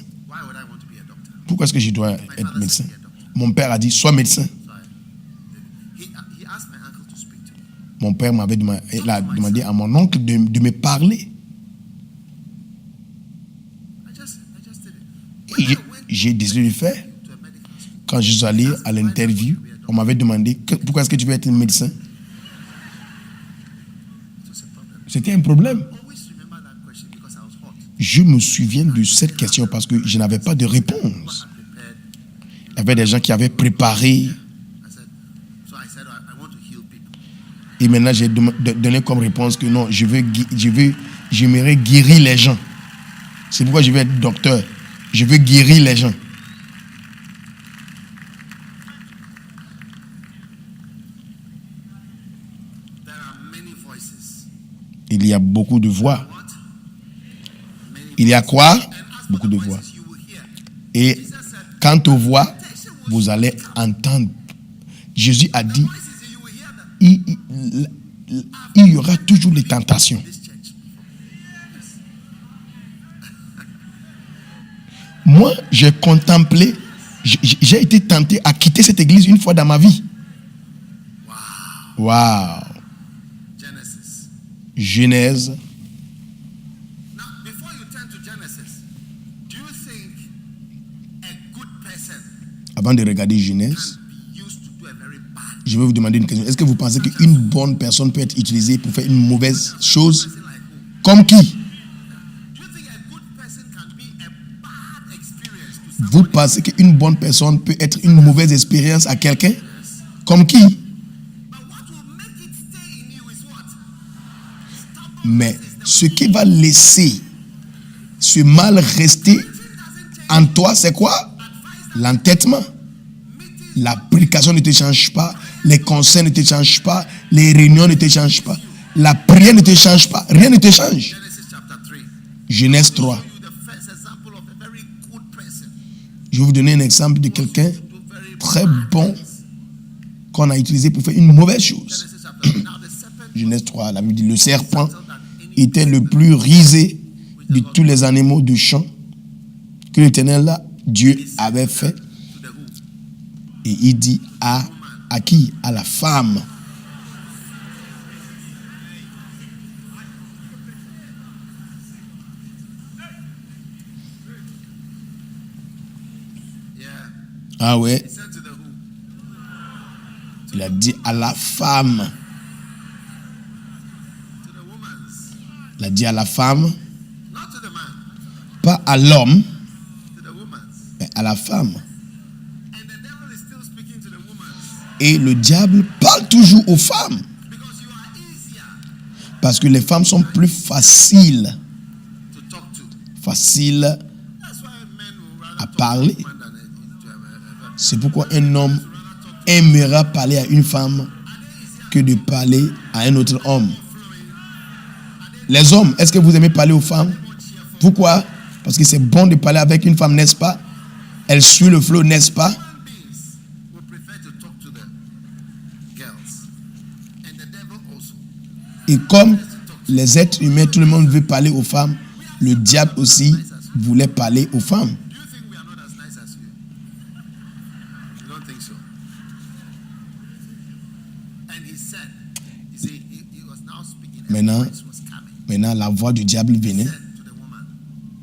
Pourquoi est-ce que je dois être médecin? Mon père a dit, sois médecin. Mon père m'avait demandé à mon oncle de me parler. Et j'ai décidé de le faire. Quand je suis allé à l'interview, on m'avait demandé, pourquoi est-ce que tu veux être médecin? C'était un problème. Je me souviens de cette question parce que je n'avais pas de réponse. Il y avait des gens qui avaient préparé. Et maintenant, j'ai donné comme réponse que non, j'aimerais guérir les gens. C'est pourquoi je veux être docteur. Je veux guérir les gens. Il y a beaucoup de voix. Il y a quoi? Beaucoup de voix. Et quant aux voix, vous allez entendre. Jésus a dit, il y aura toujours les tentations. Moi, j'ai contemplé, j'ai été tenté à quitter cette église une fois dans ma vie. Wow. Genèse. Avant de regarder Genèse, je vais vous demander une question. Est-ce que vous pensez qu'une bonne personne peut être utilisée pour faire une mauvaise chose? Comme qui? Vous pensez qu'une bonne personne peut être une mauvaise expérience à quelqu'un? Comme qui? Mais ce qui va laisser ce mal rester en toi, c'est quoi? L'entêtement. La prédication ne te change pas, les conseils ne te changent pas, les réunions ne te changent pas, la prière ne te change pas, rien ne te change. Genèse 3. Je vais vous donner un exemple de quelqu'un très bon qu'on a utilisé pour faire une mauvaise chose. Genèse 3, la Bible dit, le serpent était le plus rusé de tous les animaux du champ que l'Éternel là, Dieu avait fait. Et il dit à qui? À la femme. Ah ouais. Il a dit à la femme. Il a dit à la femme. Pas à l'homme, mais à la femme. Et le diable parle toujours aux femmes. Parce que les femmes sont plus faciles à parler. C'est pourquoi un homme aimera parler à une femme que de parler à un autre homme. Les hommes, est-ce que vous aimez parler aux femmes? Pourquoi? Parce que c'est bon de parler avec une femme, n'est-ce pas? Elle suit le flot, n'est-ce pas? Human beings would prefer to talk to the girls. And the devil also. Et comme les êtres humains, tout le monde veut parler aux femmes, le diable aussi voulait parler aux femmes. Do you think we are not as nice as you? You don't think so? And he said, he was now speaking. And Maintenant, voice was coming. Maintenant, la voix du diable venait. He said to the woman,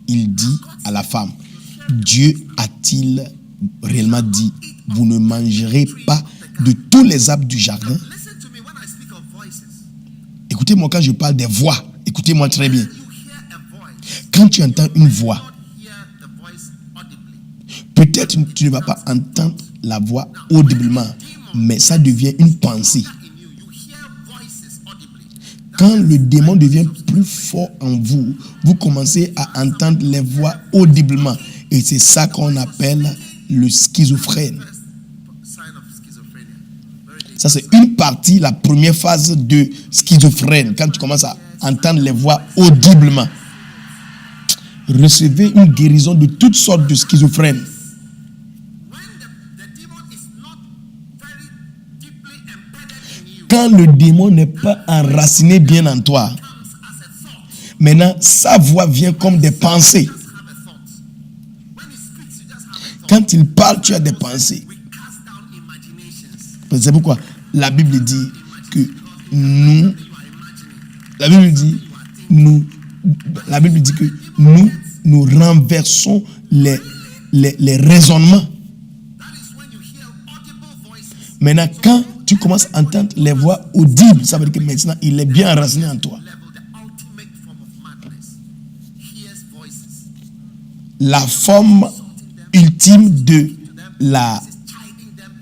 Il dit à la femme, Dieu a-t-il réellement dit, vous ne mangerez pas de tous les arbres du jardin? listen to me when I speak of voices. Écoutez-moi quand je parle des voix. Écoutez-moi très bien. You hear a voice. Quand tu entends une voix, Not hear the voice audibly. peut-être tu ne vas pas entendre la voix audiblement, mais ça devient une pensée. In you, you hear voices audibly. Quand le démon devient plus fort en vous, vous commencez à entendre les voix audiblement. Et c'est ça qu'on appelle le schizophrène. First sign of schizophrenia. Very dangerous. Ça, c'est une partie, la première phase de schizophrène. Quand tu commences à entendre les voix audiblement. Recevez une guérison de toutes sortes de schizophrènes. When the demon is not very deeply embedded in you, Quand le démon n'est pas enraciné bien en toi, comes as a thought. maintenant, sa voix vient comme des pensées. Just have a thought. When he speaks, you just have a thought. Quand il parle, tu as des pensées. We cast down imaginations. C'est pourquoi la Bible dit que nous, You are imagining. la Bible dit que nous renversons les raisonnements. That is when you hear audible voices. Maintenant, quand tu commences à entendre les voix audibles, ça veut dire que maintenant, il est bien enraciné en toi. Level, the ultimate form of madness. Hears voices. La forme ultime de la Chiding them.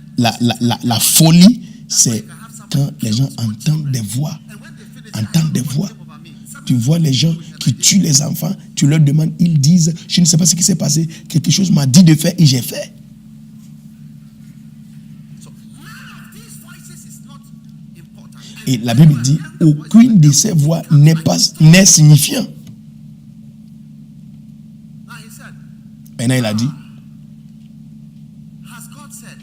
la folie, c'est quand les gens entendent des voix. And when they finish, Entendent des voix. over me. Tu vois les gens qui tuent les enfants, tu leur demandes, ils disent, je ne sais pas ce qui s'est passé, quelque chose m'a dit de faire et j'ai fait. So none of these voices is not important. Et la Bible dit, aucune de ces voix n'est signifiant. Now he said, Maintenant, il a dit, has God said?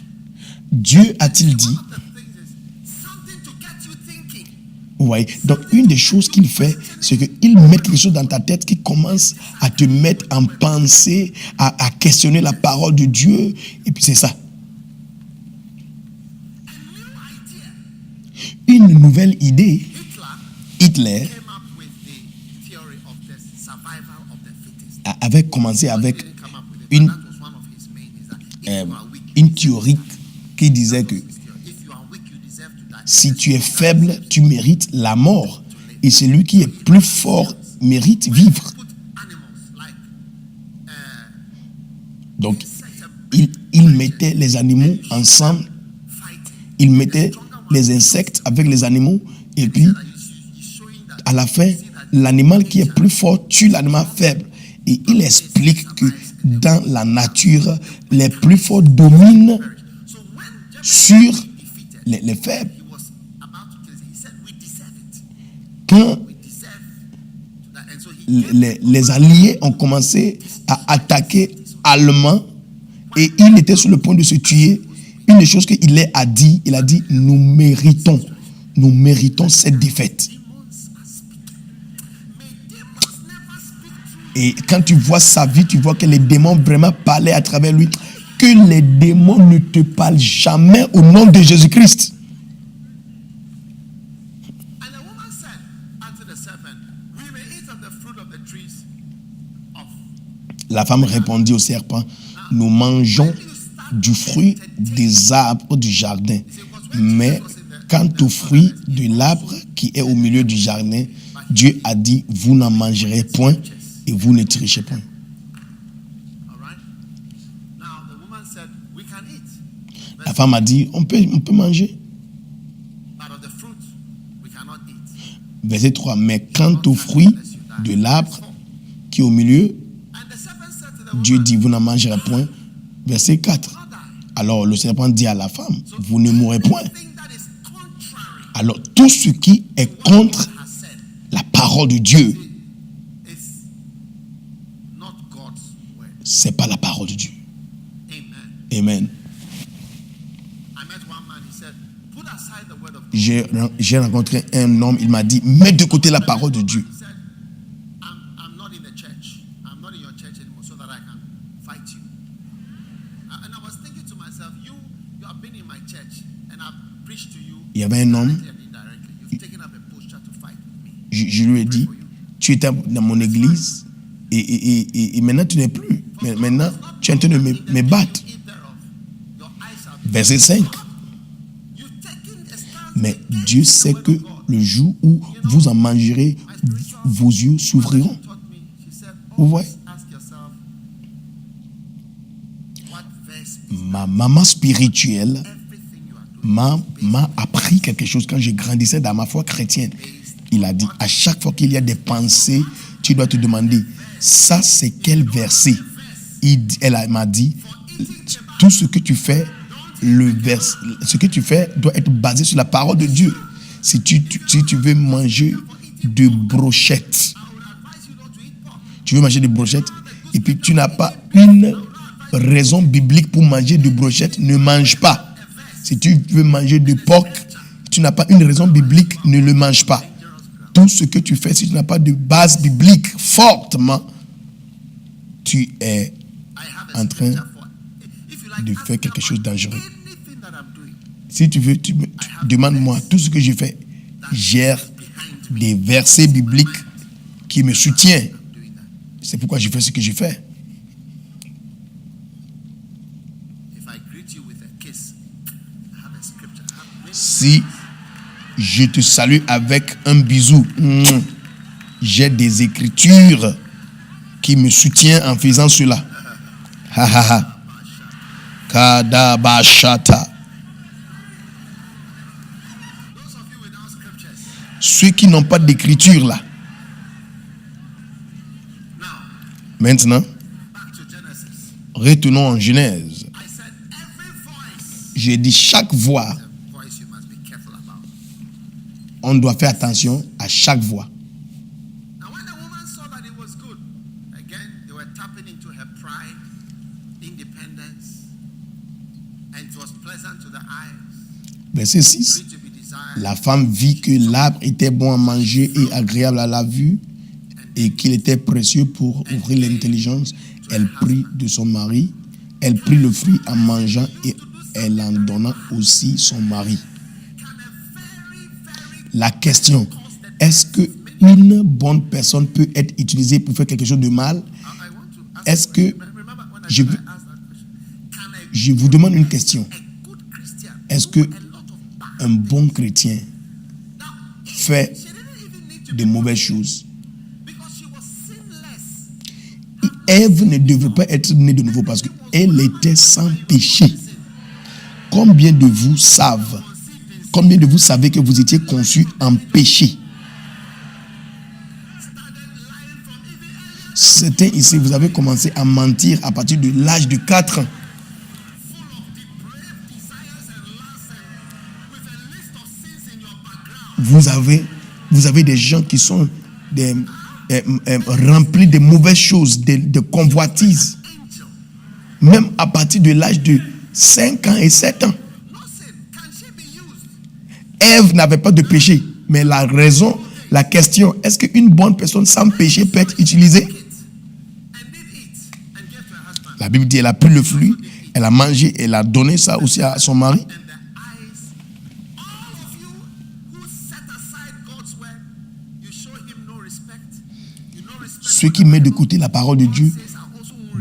Dieu a-t-il dit? One of the things is something to get you thinking. Vous voyez? Donc, une des choses qu'il fait, c'est qu'il met quelque chose dans ta tête qui commence à te mettre en pensée, à questionner la parole de Dieu. Et puis, c'est ça. Une nouvelle idée. Hitler Came up with the theory of the survival of the fittest. avait commencé avec Didn't come up with it, une, but that was one of his main. Is that if you are weak, une théorie qui disait que if you are weak, you deserve to die. si tu es faible, tu mérites la mort. Et celui qui est plus fort mérite vivre. Put animals like Donc, insects and il mettait les animaux ensemble. fighting. Il mettait les insectes avec les animaux. Et puis, That he's showing that à la fin, l'animal qui est plus fort tue l'animal faible. Et il explique que dans la nature, les plus forts dominent so when Jefferson sur defeated, les faibles. he was about to kill. He said, "We deserve it. Quand We deserve that." And so he les Alliés ont commencé à attaquer Allemands et il était sur le point de se tuer, une des choses qu'il a dit, il a dit, nous méritons cette défaite. demons are speaking. May demons never speak through. Et quand tu vois sa vie, tu vois que les démons vraiment parlaient à travers lui. Que les démons ne te parlent jamais au nom de Jésus-Christ. And the woman said unto the serpent, "We may eat of the fruit of the trees of." La femme répondit au serpent, nous mangeons du fruit des arbres du jardin. Mais quant au fruit de l'arbre qui est au milieu du jardin, Dieu a dit, vous n'en mangerez point et vous ne trichez point. All right. Now the woman said, "We can eat, La femme a dit, on peut manger. but of the fruit we cannot eat." Verset 3, mais quant au fruit de l'arbre qui est au milieu, And the serpent said to the woman, Dieu dit, vous n'en mangerez point. Verset 4. "Not die." Alors le serpent dit à la femme, vous ne mourrez point. Anything that is contrary Alors tout ce qui est contre has said la parole de Dieu, is not God's word. c'est pas la parole de Dieu. Amen. Amen. I met one man, he said, put aside the word of God. J'ai rencontré un homme, il m'a dit, mets de côté la parole de Dieu. He said, I'm not in the church. I'm not in your church anymore so that I can fight you. And I was thinking to myself, you have been in my church and I've preached to you. Il y avait un homme, Directly and indirectly. You've taken up a posture to fight with me. je lui ai dit, tu étais dans mon église et maintenant tu n'es plus. Mais maintenant, tu es en train de me battre. Verset 5. Mais Dieu sait que le jour où vous en mangerez, vos yeux s'ouvriront. Vous voyez? Ma maman spirituelle m'a appris quelque chose quand je grandissais dans ma foi chrétienne. Il a dit, à chaque fois qu'il y a des pensées, tu dois te demander, ça c'est quel verset? Elle m'a dit, tout ce que tu fais, ce que tu fais doit être basé sur la parole de Dieu. Si tu veux manger de brochettes, et puis tu n'as pas une raison biblique pour manger de brochettes, ne mange pas. Si tu veux manger de porc, tu n'as pas une raison biblique, ne le mange pas. Tout ce que tu fais, si tu n'as pas de base biblique fortement, tu es en train de faire quelque chose de dangereux. Si tu veux, demande-moi tout ce que je fais. J'ai des versets bibliques qui me soutiennent. C'est pourquoi je fais ce que je fais. Si je te salue avec un bisou, j'ai des écritures qui me soutiennent en faisant cela. Ha ha ha. Kadabashata. Ceux qui n'ont pas d'écriture là. Maintenant, retournons en Genèse. J'ai dit chaque voix. On doit faire attention à chaque voix. Verset 6. La femme vit que l'arbre était bon à manger et agréable à la vue et qu'il était précieux pour ouvrir l'intelligence. Elle prit de son mari, elle prit le fruit en mangeant et elle en donna aussi son mari. La question, est-ce qu'une bonne personne peut être utilisée pour faire quelque chose de mal? Est-ce que, je vous demande une question, est-ce que un bon chrétien fait de mauvaises choses? Ève ne devait pas être née de nouveau parce qu'elle était sans péché. Combien de vous savez que vous étiez conçus en péché? Certains ici, vous avez commencé à mentir à partir de l'âge de 4 ans. Vous avez des gens qui sont remplis de mauvaises choses, de convoitises. Même à partir de l'âge de 5 ans et 7 ans. Ève n'avait pas de péché. Mais la question, est-ce qu'une bonne personne sans péché peut être utilisée? La Bible dit, elle a pris le fruit, elle a mangé, elle a donné ça aussi à son mari. Ceux qui mettent de côté la parole de Dieu,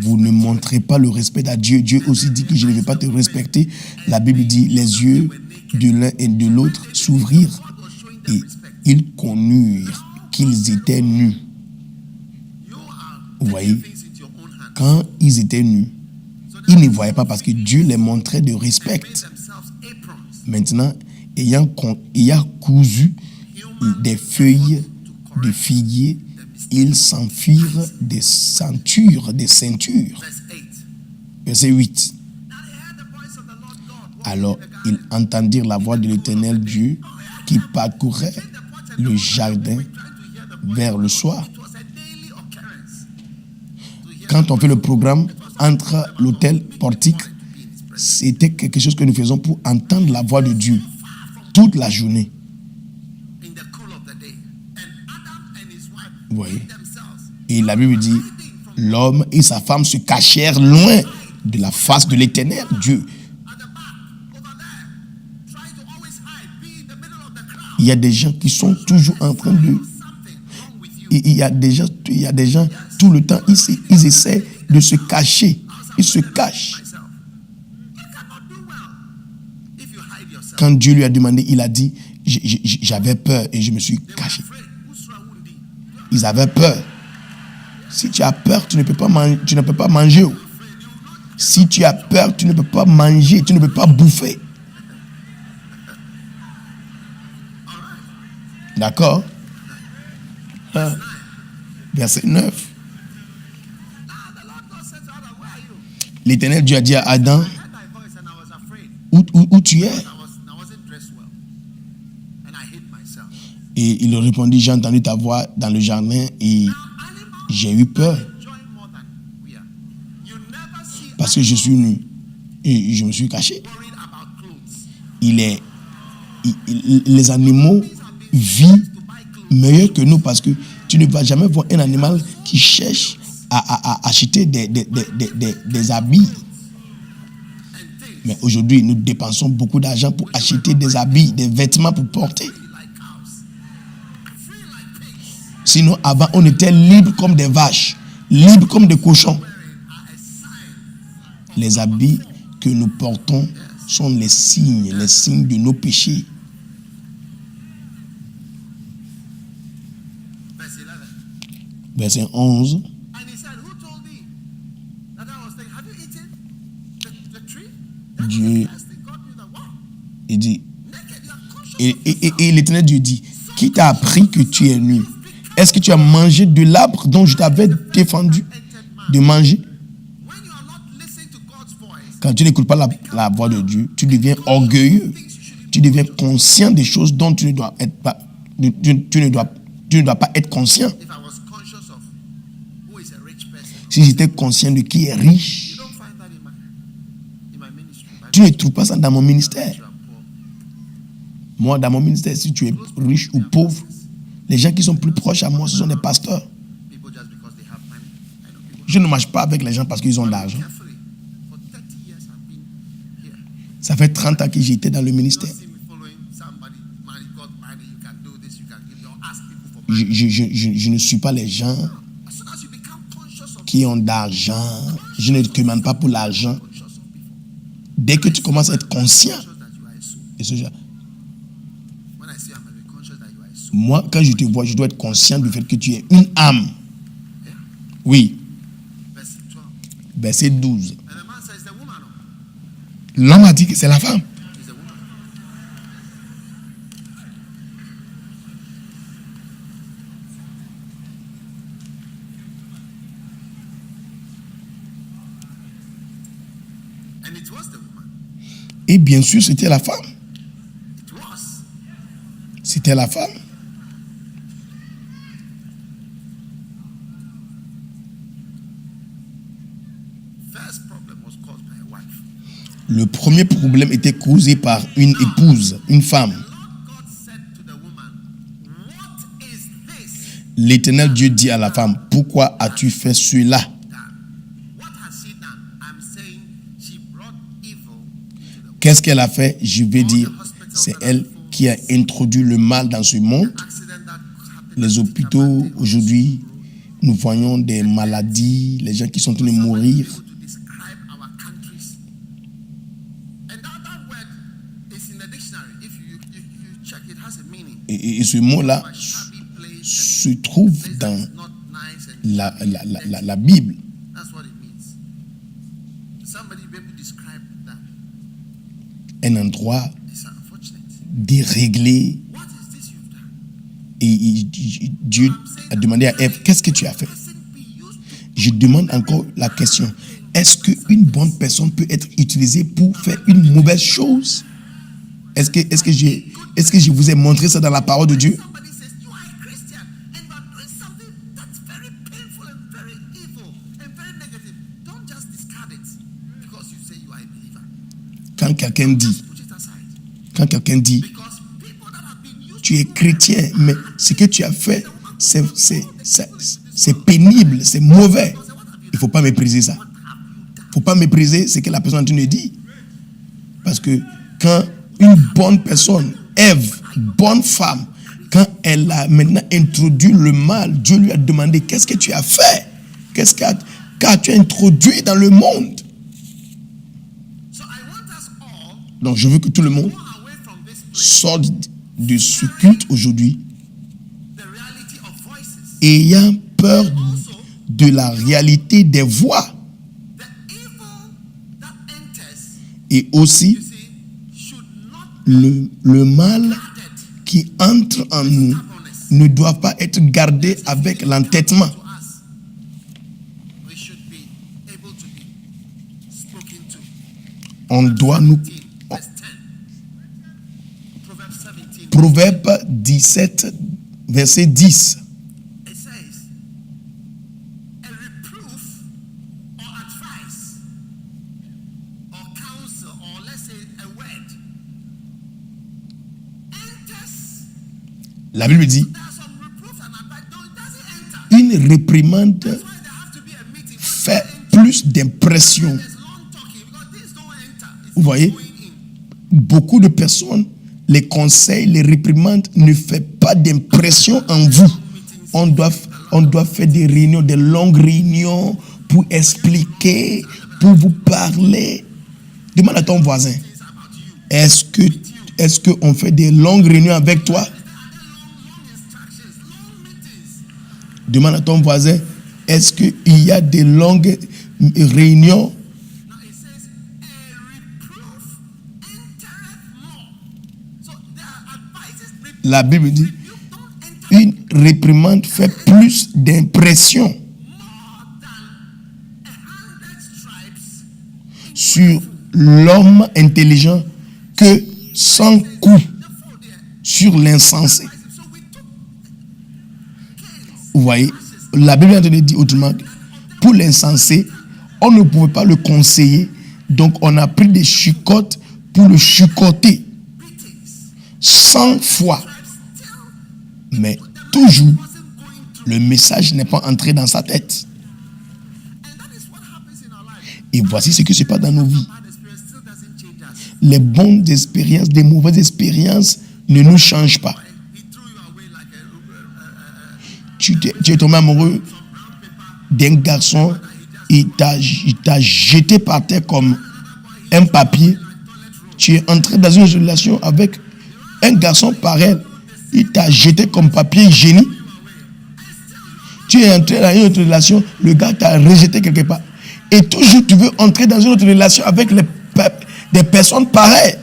vous ne montrez pas le respect à Dieu. Dieu aussi dit que je ne vais pas te respecter. La Bible dit, les yeux de l'un et de l'autre s'ouvrirent et ils connurent qu'ils étaient nus. Vous voyez, quand ils étaient nus, ils ne voyaient pas parce que Dieu les montrait de respect. Maintenant, ayant cousu des feuilles de figuier, ils s'enfirent des ceintures. Verset 8. Alors, ils entendirent la voix de l'Éternel Dieu qui parcourait le jardin vers le soir. Quand on fait le programme entre l'hôtel portique C'était quelque chose que nous faisons pour entendre la voix de Dieu toute la journée. Oui. Et la Bible dit, l'homme et sa femme se cachèrent loin de la face de l'Éternel, Dieu. Il y a des gens qui sont toujours en train de... Il y a des gens tout le temps, ils essaient de se cacher. Ils se cachent. Quand Dieu lui a demandé, il a dit, j'avais peur et je me suis caché. Ils avaient peur. Si tu as peur, tu ne peux pas manger. Si tu as peur, tu ne peux pas manger, tu ne peux pas bouffer. D'accord? Verset 9. L'Éternel Dieu a dit à Adam, où tu es? Et il répondit, j'ai entendu ta voix dans le jardin et j'ai eu peur. Parce que je suis nu et je me suis caché. Les animaux vivent mieux que nous parce que tu ne vas jamais voir un animal qui cherche à acheter des habits. Mais aujourd'hui, nous dépensons beaucoup d'argent pour acheter des habits, des vêtements pour porter. Sinon, avant, on était libre comme des vaches, libre comme des cochons. Les habits que nous portons sont les signes de nos péchés. Verset 11. Dieu, il dit, et l'Éternel Dieu dit, qui t'a appris que tu es nu? Est-ce que tu as mangé de l'arbre dont je t'avais défendu de manger? Quand tu n'écoutes pas la voix de Dieu, tu deviens orgueilleux. Tu deviens conscient des choses dont tu ne dois pas être conscient. Si j'étais conscient de qui est riche, tu ne trouves pas ça dans mon ministère. Moi, dans mon ministère, si tu es riche ou pauvre, les gens qui sont plus proches à moi, ce sont des pasteurs. Je ne marche pas avec les gens parce qu'ils ont de l'argent. Ça fait 30 ans que j'étais dans le ministère. Je ne suis pas les gens qui ont d'argent. Je ne demande pas pour l'argent. Dès que tu commences à être conscient de ce genre, moi, quand je te vois, je dois être conscient du fait que tu es une âme. Oui. Verset 12. L'homme a dit que c'est la femme. Et bien sûr, c'était la femme. C'était la femme. Le premier problème était causé par une épouse, une femme. L'Éternel Dieu dit à la femme, pourquoi as-tu fait cela? Qu'est-ce qu'elle a fait? Je vais dire, c'est elle qui a introduit le mal dans ce monde. Les hôpitaux, aujourd'hui, nous voyons des maladies, les gens qui sont en train de mourir. Et ce mot-là se trouve dans la Bible. Un endroit déréglé. Et Dieu a demandé à Ève, qu'est-ce que tu as fait? Je demande encore la question. Est-ce qu'une bonne personne peut être utilisée pour faire une mauvaise chose? Est-ce que je vous ai montré ça dans la parole de Dieu? quelqu'un dit, tu es chrétien, mais ce que tu as fait, c'est pénible, c'est mauvais. Il ne faut pas mépriser ça. Il ne faut pas mépriser ce que la personne te dit. Parce que quand une bonne personne, Ève, bonne femme, quand elle a maintenant introduit le mal, Dieu lui a demandé, qu'est-ce que tu as fait? Qu'est-ce qu'as-tu introduit dans le monde? Donc je veux que tout le monde sorte de ce culte aujourd'hui ayant peur de la réalité des voix. Et aussi, le mal qui entre en nous ne doit pas être gardé avec l'entêtement. On doit nous... Proverbe 17, verset 10. La Bible dit, une réprimande fait plus d'impression. Vous voyez, beaucoup de personnes, les conseils, les réprimandes ne font pas d'impression en vous. On doit faire des réunions, des longues réunions pour expliquer, pour vous parler. Demande à ton voisin, est-ce qu'on fait des longues réunions avec toi? Demande à ton voisin, est-ce qu'il y a des longues réunions? La Bible dit, une réprimande fait plus d'impression sur l'homme intelligent que 100 coups sur l'insensé. Vous voyez, la Bible dit autrement, pour l'insensé, on ne pouvait pas le conseiller, donc on a pris des chicottes pour le chicoter 100 fois. Mais toujours, le message n'est pas entré dans sa tête. Et voici ce qui se passe dans nos vies. Les bonnes expériences, des mauvaises expériences ne nous changent pas. Tu es tombé amoureux d'un garçon, il t'a jeté par terre comme un papier. Tu es entré dans une relation avec un garçon pareil, il t'a jeté comme papier hygiénique. Tu es entré dans une autre relation, le gars t'a rejeté quelque part. Et toujours tu veux entrer dans une autre relation avec des personnes pareilles.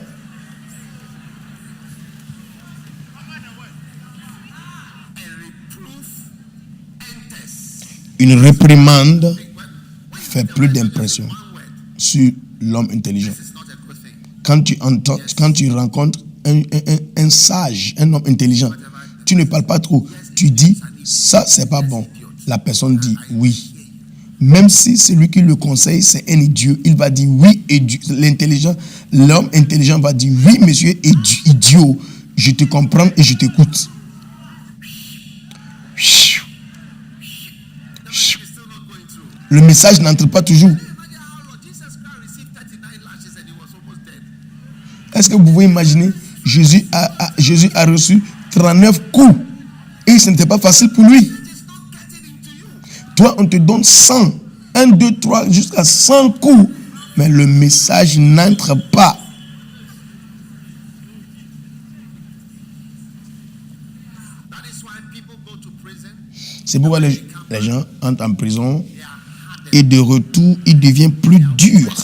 Une réprimande fait plus d'impression sur l'homme intelligent. Quand tu rencontres un sage, un homme intelligent, tu ne parles pas trop. Tu dis, ça c'est pas bon. La personne dit oui. Même si celui qui le conseille, c'est un idiot, il va dire oui, l'homme intelligent va dire oui, monsieur idiot, je te comprends et je t'écoute. Le message n'entre pas toujours. Est-ce que vous pouvez imaginer, Jésus a reçu 39 coups et ce n'était pas facile pour lui. Toi, on te donne 100, 1, 2, 3, jusqu'à 100 coups, mais le message n'entre pas. C'est pourquoi les gens entrent en prison et de retour, ils deviennent plus durs.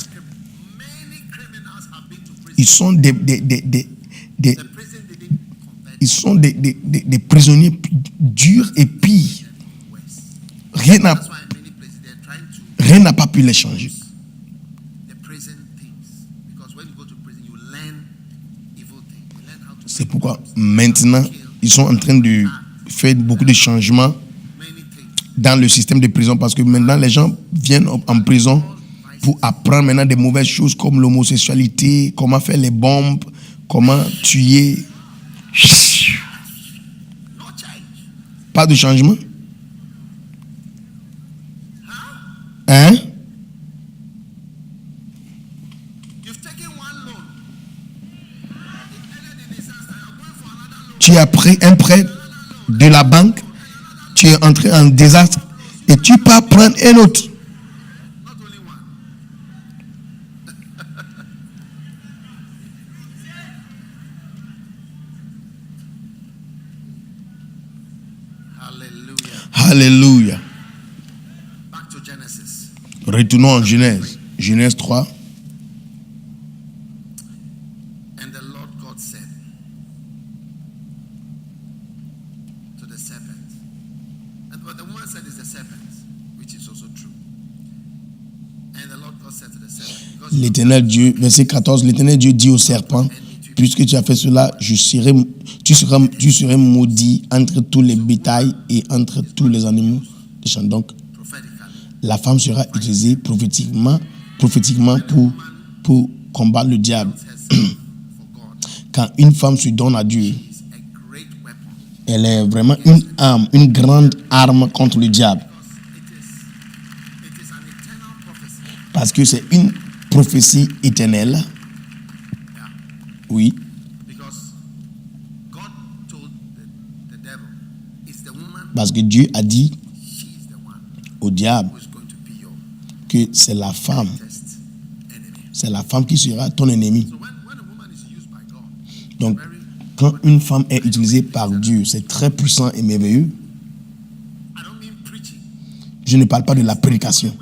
Ils sont des prisonniers durs et pires. Rien n'a pas pu les changer. C'est pourquoi maintenant, ils sont en train de faire beaucoup de changements dans le système de prison, parce que maintenant les gens viennent en prison pour apprendre maintenant des mauvaises choses comme l'homosexualité, comment faire les bombes, comment tuer. Pas de changement. Hein? Tu as pris un prêt de la banque, tu es entré en désastre et tu peux prendre un autre. Alléluia. Retournons en Genèse. Genèse 3. And the Lord God said to the serpent, and what the woman said is the serpent, which is also true. And the Lord God said to the serpent, because L'Éternel Dieu, verset 14, l'Éternel Dieu dit au serpent, puisque tu as fait cela, tu seras maudit entre tous les bétails et entre tous les animaux des champs. Donc, la femme sera utilisée prophétiquement pour combattre le diable. Quand une femme se donne à Dieu, elle est vraiment une arme, une grande arme contre le diable. Parce que c'est une prophétie éternelle. Oui. Parce que Dieu a dit au diable que c'est la femme qui sera ton ennemi. Donc, quand une femme est utilisée par Dieu, c'est très puissant et merveilleux. Je ne parle pas de la prédication.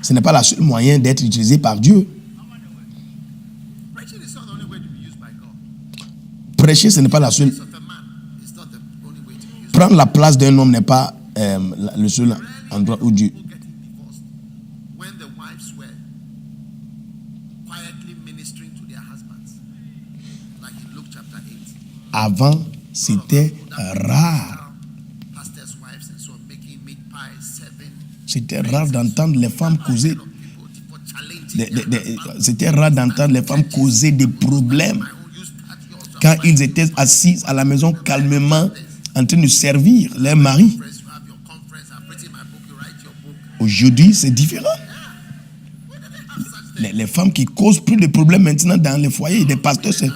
Ce n'est pas le seul moyen d'être utilisé par Dieu. Prêcher, ce n'est pas la seule. Prendre la place d'un homme n'est pas le seul endroit où Dieu. Avant, c'était rare. C'était rare d'entendre les femmes causer. C'était rare d'entendre les femmes causer des problèmes quand ils étaient assis à la maison calmement en train de servir leur mari. Aujourd'hui, c'est différent. Les femmes qui causent plus de problèmes maintenant dans les foyers, des pasteurs, c'est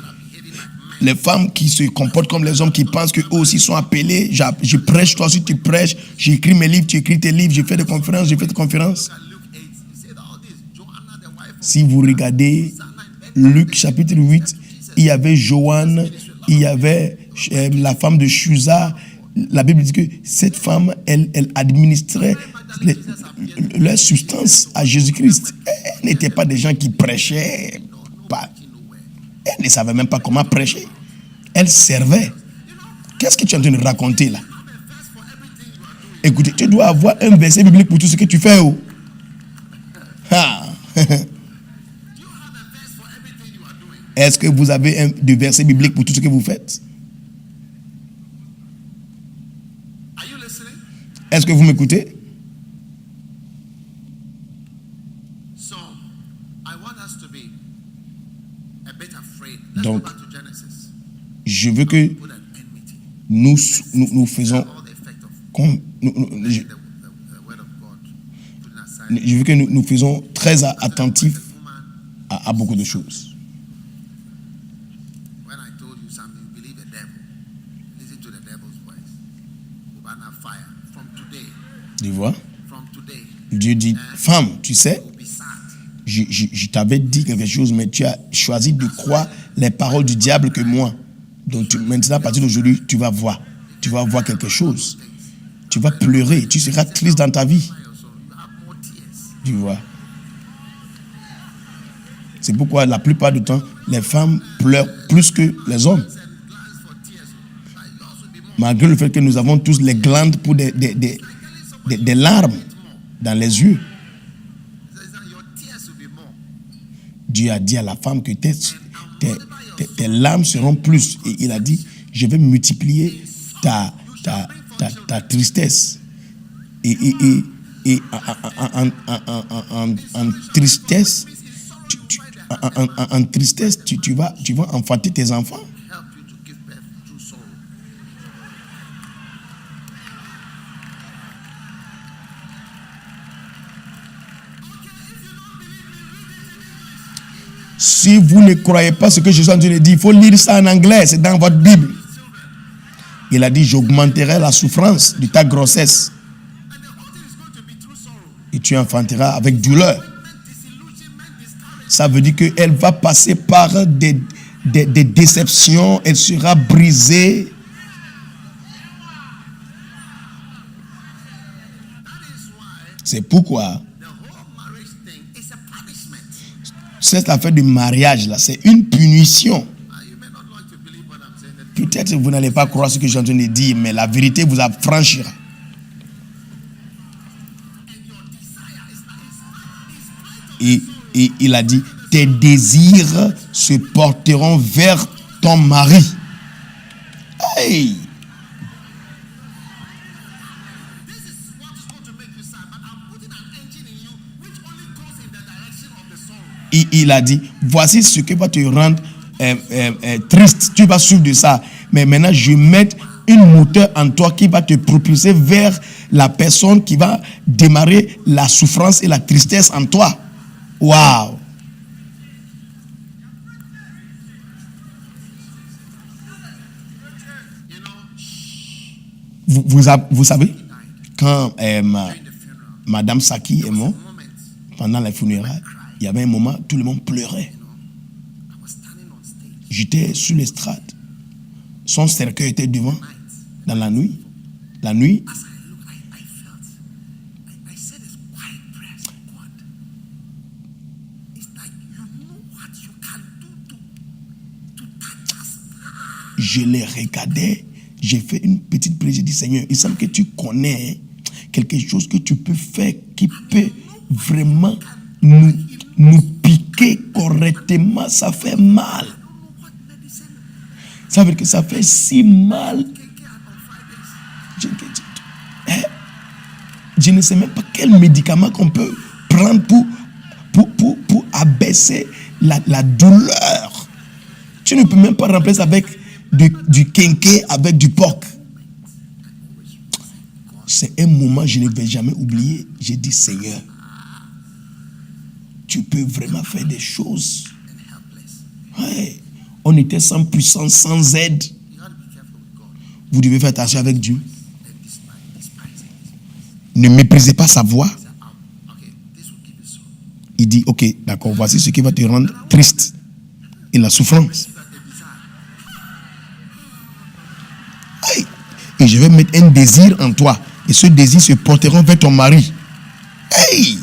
les femmes qui se comportent comme les hommes, qui pensent qu'eux aussi sont appelés. Je prêche, toi aussi tu prêches. J'écris mes livres, tu écris tes livres. Je fais des conférences, je fais des conférences. Si vous regardez Luc chapitre 8, il y avait Joanne, il y avait la femme de Chusa. La Bible dit que cette femme, elle administrait leur substance à Jésus-Christ. Elle n'était pas des gens qui prêchaient. Elle ne savait même pas comment prêcher. Elle servait. Qu'est-ce que tu es en train de raconter là? Écoutez, tu dois avoir un verset biblique pour tout ce que tu fais. Oh. Est-ce que vous avez des versets bibliques pour tout ce que vous faites? Est-ce que vous m'écoutez? Donc, je veux que nous faisons je veux que nous faisons très attentifs à beaucoup de choses. Tu vois? Dieu dit, femme, tu sais, je t'avais dit quelque chose, mais tu as choisi de croire les paroles du diable que moi. Donc maintenant, à partir d'aujourd'hui, tu vas voir quelque chose. Tu vas pleurer, tu seras triste dans ta vie. Tu vois. C'est pourquoi la plupart du temps, les femmes pleurent plus que les hommes. Malgré le fait que nous avons tous les glandes pour des larmes dans les yeux. Dieu a dit à la femme que tes larmes seront plus. Et il a dit, je vais multiplier ta tristesse. Et Et en tristesse, tu vas enfanter tes enfants. help you to give birth through sorrow. Si vous ne croyez pas ce que Jésus a dit, il faut lire ça en anglais, c'est dans votre Bible. Il a dit, j'augmenterai la souffrance de ta grossesse. And the whole thing is going to be through sorrow. Et tu enfanteras avec douleur. Disillusionment, discouragement. Ça veut dire qu'elle va passer par des déceptions, elle sera brisée. C'est pourquoi The whole marriage thing is a punishment. cette affaire de mariage là, c'est une punition. You may not like to believe what I'm saying. Peut-être que vous n'allez pas croire ce que je suis en train de dire, mais la vérité vous affranchira. Et il a dit, tes désirs se porteront vers ton mari. Hey! This is what's going to make you sad, but I'm putting an engine in you which only goes in the direction of the sorrow. Il a dit, voici ce qui va te rendre triste. Tu vas suivre de ça. Mais maintenant, je vais mettre une moteur en toi qui va te propulser vers la personne qui va démarrer la souffrance et la tristesse en toi. Waouh! You know, Vous savez, quand during the funeral, Madame Saki est morte, moment, pendant les funérailles, il y avait un moment, tout le monde pleurait. I was standing on stage J'étais sur l'estrade. Son cercueil était devant, dans la nuit. La nuit, as I looked, I felt, I said this quiet prayer to God. It's like you know what you can do to touch us. je les regardais. J'ai fait une petite prière. J'ai dit, Seigneur, il semble que tu connais quelque chose que tu peux faire qui peut vraiment nous piquer correctement. Ça fait mal. Ça veut dire que ça fait si mal. Je ne sais même pas quel médicament qu'on peut prendre pour abaisser la douleur. Tu ne peux même pas remplacer avec du quinquet, avec du porc. C'est un moment, je ne vais jamais oublier. J'ai dit, Seigneur, tu peux vraiment faire des choses. Ouais. On était sans puissance, sans aide. You got to be careful with God Vous devez faire attention avec Dieu. and despise it. Ne méprisez pas sa voix. Okay, this will give you sorrow. Il dit, ok, d'accord, voici ce qui va te rendre triste et la souffrance. Hey. Et je vais mettre un désir en toi. Et ce désir se portera vers ton mari. Hey!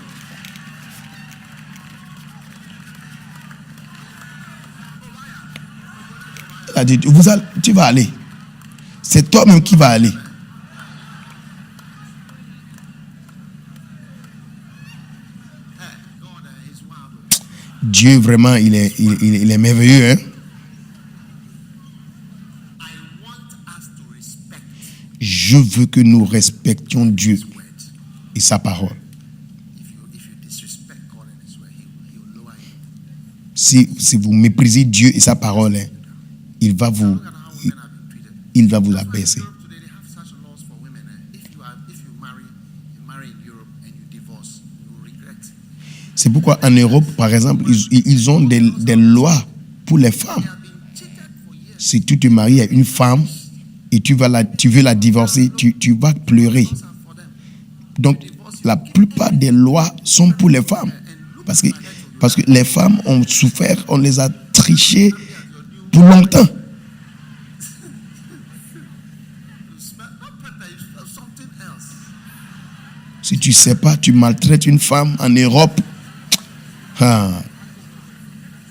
Il a dit, tu vas aller. C'est toi-même qui vas aller. God is wild. Dieu, vraiment, il est merveilleux. Hein? I want us to respect Je veux que nous respections Dieu His word. et sa parole. If you disrespect God and His word, He will lower you. Si vous méprisez Dieu et sa parole, hein, il va vous Look at how women have been treated. abaisser. In Europe today, they have such laws for women. If you marry in Europe and you divorce, you will regret. C'est pourquoi en Europe, par exemple, ils ont des lois pour les femmes. They have been cheated for years. Si tu te maries à une femme et tu veux la divorcer, tu vas pleurer. Those are for them. Donc, la plupart des lois sont pour les femmes. Parce que les femmes ont souffert, on les a trichées pour longtemps. You smell not pepper, you smell something else. Si tu ne sais pas, tu maltraites une femme en Europe, ah,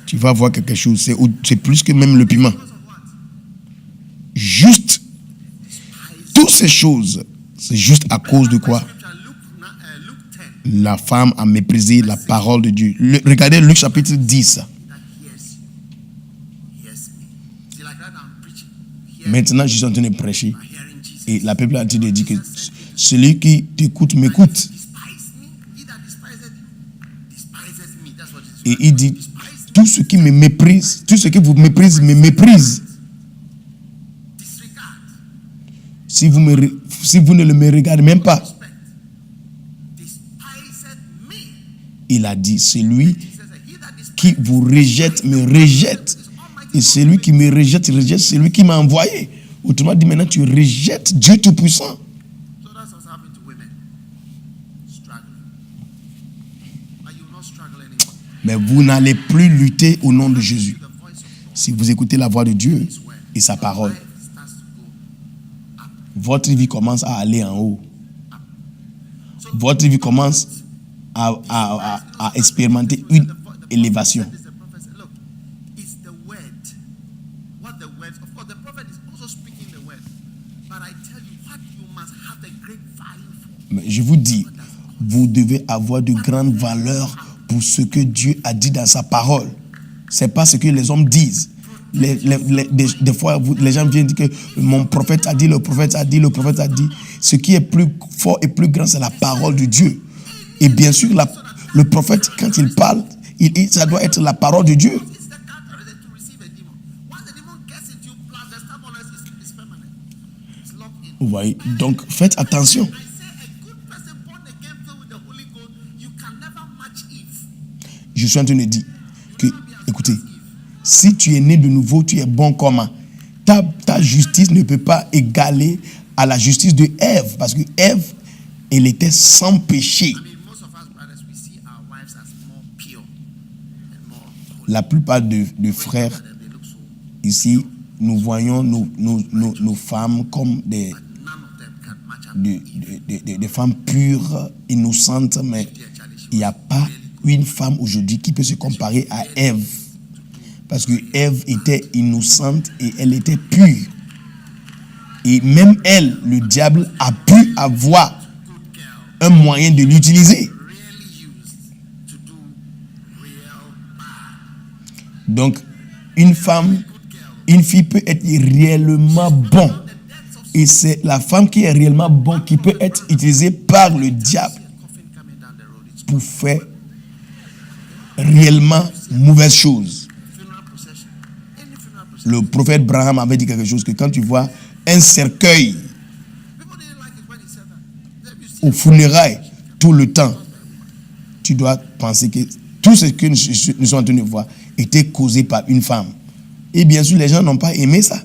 tu vas voir quelque chose. C'est plus que même le piment. Juste, toutes ces choses, c'est juste à cause de quoi? Scripture, Luke 10, La femme a méprisé la parole de Dieu. Regardez Luc chapitre 10. that hears you. Hears me. See, like that I'm preaching. Hear Maintenant, je suis en train de prêcher. me, hearing Jesus. Et la Bible a dit que celui qui t'écoute m'écoute. Despise Et il dit, tout ce qui me méprise, tout ce qui vous méprise, me méprise. Si vous ne me regardez même pas. Il a dit, celui qui vous rejette, me rejette. Et celui qui me rejette, rejette celui qui m'a envoyé. Autrement dit, maintenant tu rejettes Dieu Tout-Puissant. Mais vous n'allez plus lutter au nom de Jésus. Si vous écoutez la voix de Dieu et sa parole, votre vie commence à aller en haut. Votre vie commence à expérimenter une élévation. Mais je vous dis, vous devez avoir de grandes valeurs pour ce que Dieu a dit dans sa parole. Ce n'est pas ce que les hommes disent. Des fois, les gens viennent dire que mon prophète a dit, le prophète a dit, le prophète a dit. Ce qui est plus fort et plus grand, c'est la parole de Dieu. Et bien sûr, le prophète, quand il parle, ça doit être la parole de Dieu. Vous voyez, donc faites attention. Je suis en train de dire que, écoutez, si tu es né de nouveau, tu es bon comme ta justice ne peut pas égaler à la justice de Ève, parce que Ève, elle était sans péché. La plupart de frères ici, nous voyons nos femmes comme des femmes pures, innocentes, mais il n'y a pas une femme aujourd'hui qui peut se comparer à Ève. Parce que Ève était innocente et elle était pure. Et même elle, le diable a pu avoir un moyen de l'utiliser. Donc, une fille peut être réellement bonne. Et c'est la femme qui est réellement bonne qui peut être utilisée par le diable pour faire réellement mauvaise chose. Le prophète Abraham avait dit quelque chose, que quand tu vois un cercueil aux funérailles tout le temps, tu dois penser que tout ce que nous sommes en train de voir était causé par une femme. Et bien sûr, les gens n'ont pas aimé ça.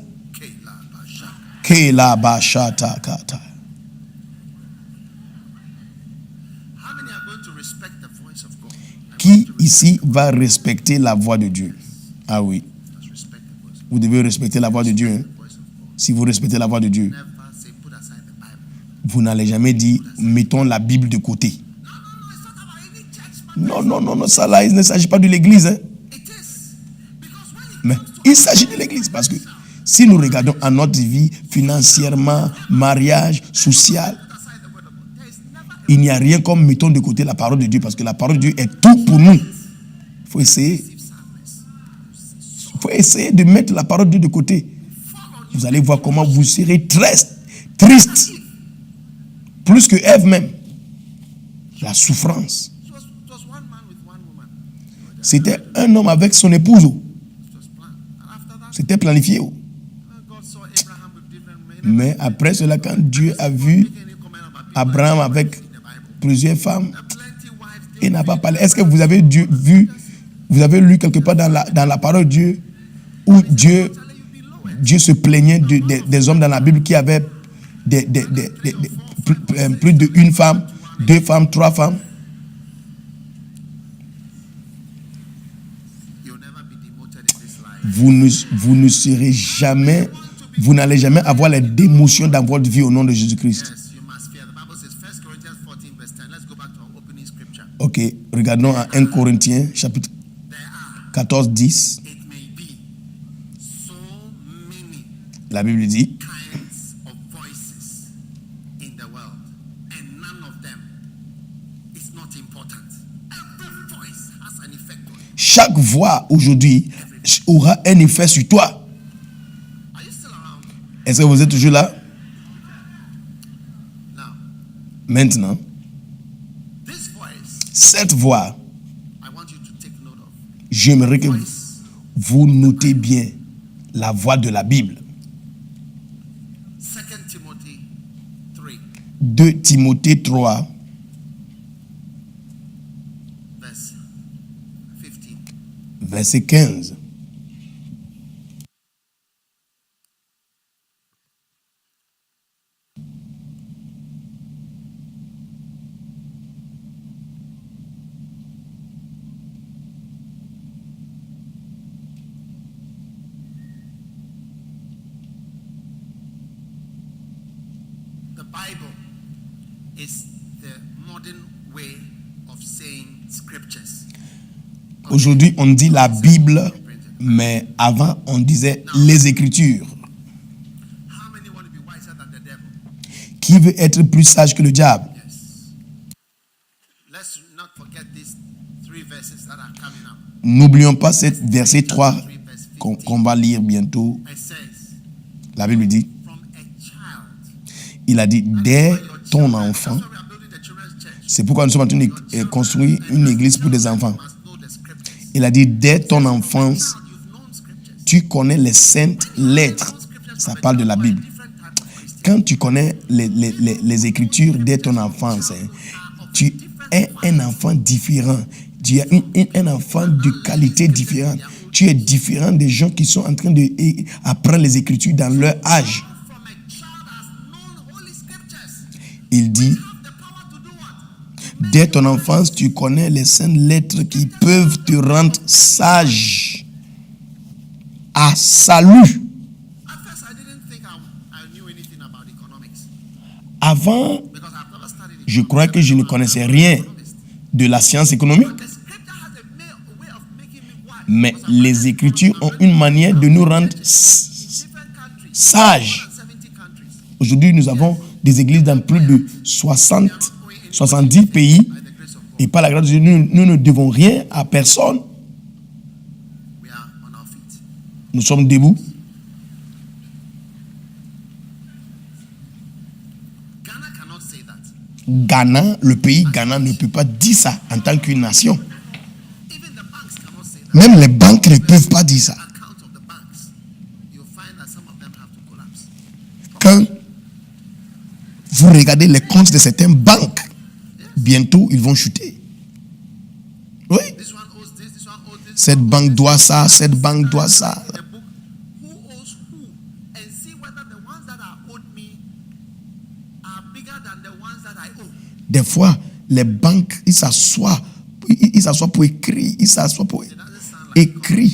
Qui ici va respecter la voix de Dieu? Ah oui. Vous devez respecter la voix de Dieu. Hein? Si vous respectez la voix de Dieu, vous n'allez jamais dire mettons la Bible de côté. Non, ça là, il ne s'agit pas de l'église. Hein? Mais il s'agit de l'église parce que si nous regardons à notre vie financièrement, mariage, social, il n'y a rien comme mettons de côté la parole de Dieu parce que la parole de Dieu est tout pour nous. Il faut essayer. Il faut essayer de mettre la parole de Dieu de côté. Vous allez voir comment vous serez très triste. Plus que Ève même. La souffrance. C'était un homme avec son épouse. C'était planifié. Mais après cela, quand Dieu a vu Abraham avec plusieurs femmes, il n'a pas parlé. Est-ce que vous avez lu quelque part dans la parole de Dieu où Dieu se plaignait des hommes dans la Bible qui avaient plus d'une femme, 2 femmes, 3 femmes? Vous n'allez jamais avoir les démotions dans votre vie au nom de Jésus-Christ. Ok, regardons à 1 Corinthiens, chapitre 14, 10. La Bible dit, chaque voix aujourd'hui aura un effet sur toi. Est-ce que vous êtes toujours là? Maintenant, cette voix, J'aimerais que vous notez bien la voix de la Bible. 2 Timothée 3, verset 15. The Bible is the modern way of saying scriptures. Aujourd'hui, on dit la Bible, mais avant, on disait les Écritures. How many want to be wiser than the devil? Qui veut être plus sage que le diable? Yes. Let's not forget these 3 verses that are coming up. N'oublions pas ce verset 3 qu'on va lire bientôt. It says, La Bible dit, from a child. il a dit, dès ton enfant. That's why we are building the children's church. C'est pourquoi nous sommes en train de construire une église pour des enfants. Must know the scriptures. Il a dit, dès ton enfance, Child, you've known scriptures. tu connais les saintes lettres. Ça parle de la Bible. Different type of Christian. Quand tu connais les Écritures dès ton enfance, tu es un enfant différent. Tu es un enfant de qualité différente. Tu es différent des gens qui sont en train d'apprendre les Écritures dans leur âge. From a child has known holy scriptures. Il dit, Have the power to do what? dès ton enfance, tu connais les saintes lettres qui peuvent te rendre sage à salut. At first, I didn't think I knew anything about economics Avant, because I've never studied it. je crois que je ne connaissais rien de la science économique. The scripture has a way of making me wise. Mais les Écritures ont une manière de nous rendre Different countries, sages. 70 countries. Aujourd'hui, nous avons des églises dans plus de 70 pays. By the grace of God, Et par la grâce de Dieu, nous ne devons rien à personne. we are on our feet. Nous sommes debout. Ghana cannot say that. Ghana, le pays Ghana ne peut pas dire ça en tant qu'une nation. Even the banks cannot say that. Même les banques ne peuvent pas dire ça. Account of the banks, you'll find that some of them have to collapse. Quand vous regardez les comptes de certaines banques, bientôt ils vont chuter. Oui. This one owes this, this one owes this. Cette banque doit ça, cette banque doit ça. The book, who owes who, and see whether the ones that are owed me are bigger than the ones that I owe. Des fois, les banques, ils s'assoient pour écrire, ils s'assoient pour It doesn't sound like écrire.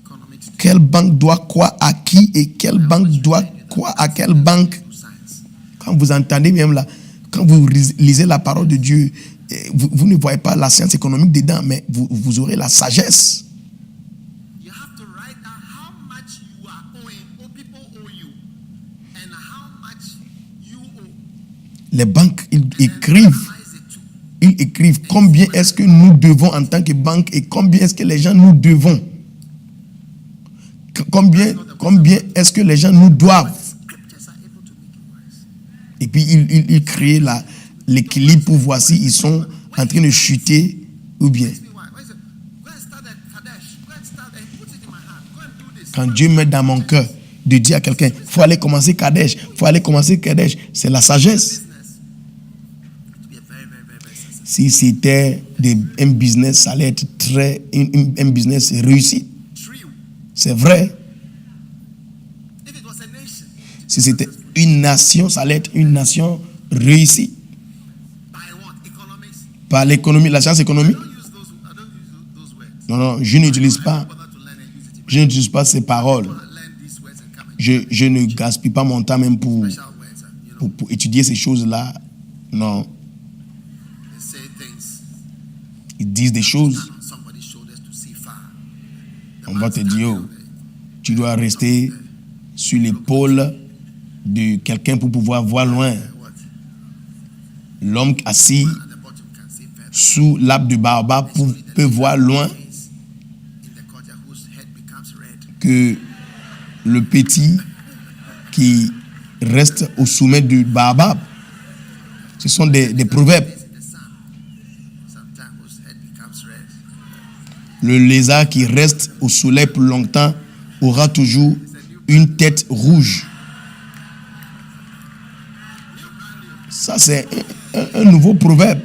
economics. Quelle banque doit quoi à qui et quelle banque doit quoi à quelle banque. Science. Quand vous entendez même là, quand vous lisez la parole de Dieu, vous ne voyez pas la science économique dedans, mais vous aurez la sagesse. You have to write down how much you are owing, or people owe you, and how much you owe. Les banques, ils And écrivent. itemize it too. Ils écrivent combien est-ce que nous devons en tant que banque et combien est-ce que les gens nous devons. Combien est-ce que les gens nous doivent. Scriptures are able to make you wise. Et puis ils créent l'équilibre pour voir s'ils sont en train de chuter ou bien. Ask me why. Why is it? Go and start at Kadesh. Go and start and put it in my hand. Go and do this. Quand Dieu met dans mon cœur de dire à quelqu'un, il faut aller commencer Kadesh, c'est la sagesse. Business. To be a very, very, very, very successful. Si c'était un business, ça allait être un business réussi. True. C'est vrai. If it was a nation, Si c'était une nation, ça allait être une nation réussie. by what? Economics. Par l'économie, la science économique. I don't use those words. Non, je n'utilise pas, Bother to learn and use it. je n'utilise pas ces paroles. Learn these words and come and Je ne gaspille pas mon temps même pour special words. And, you know, pour étudier ces choses-là. Non, they say things. ils disent des choses. Stand on somebody's shoulders to see far. The On va man's te dire, standing oh, on the- tu dois rester sur l'épaule de quelqu'un pour pouvoir voir loin. what? L'homme assis At the bottom can see further. sous l'arbre de baobab peut voir loin In the culture whose head becomes red. que le petit qui reste au sommet du baobab. Ce sont des proverbes. In the sun, sometimes whose head becomes red. Le lézard qui reste au soleil pour longtemps aura toujours une tête rouge. Ça, c'est un nouveau proverbe.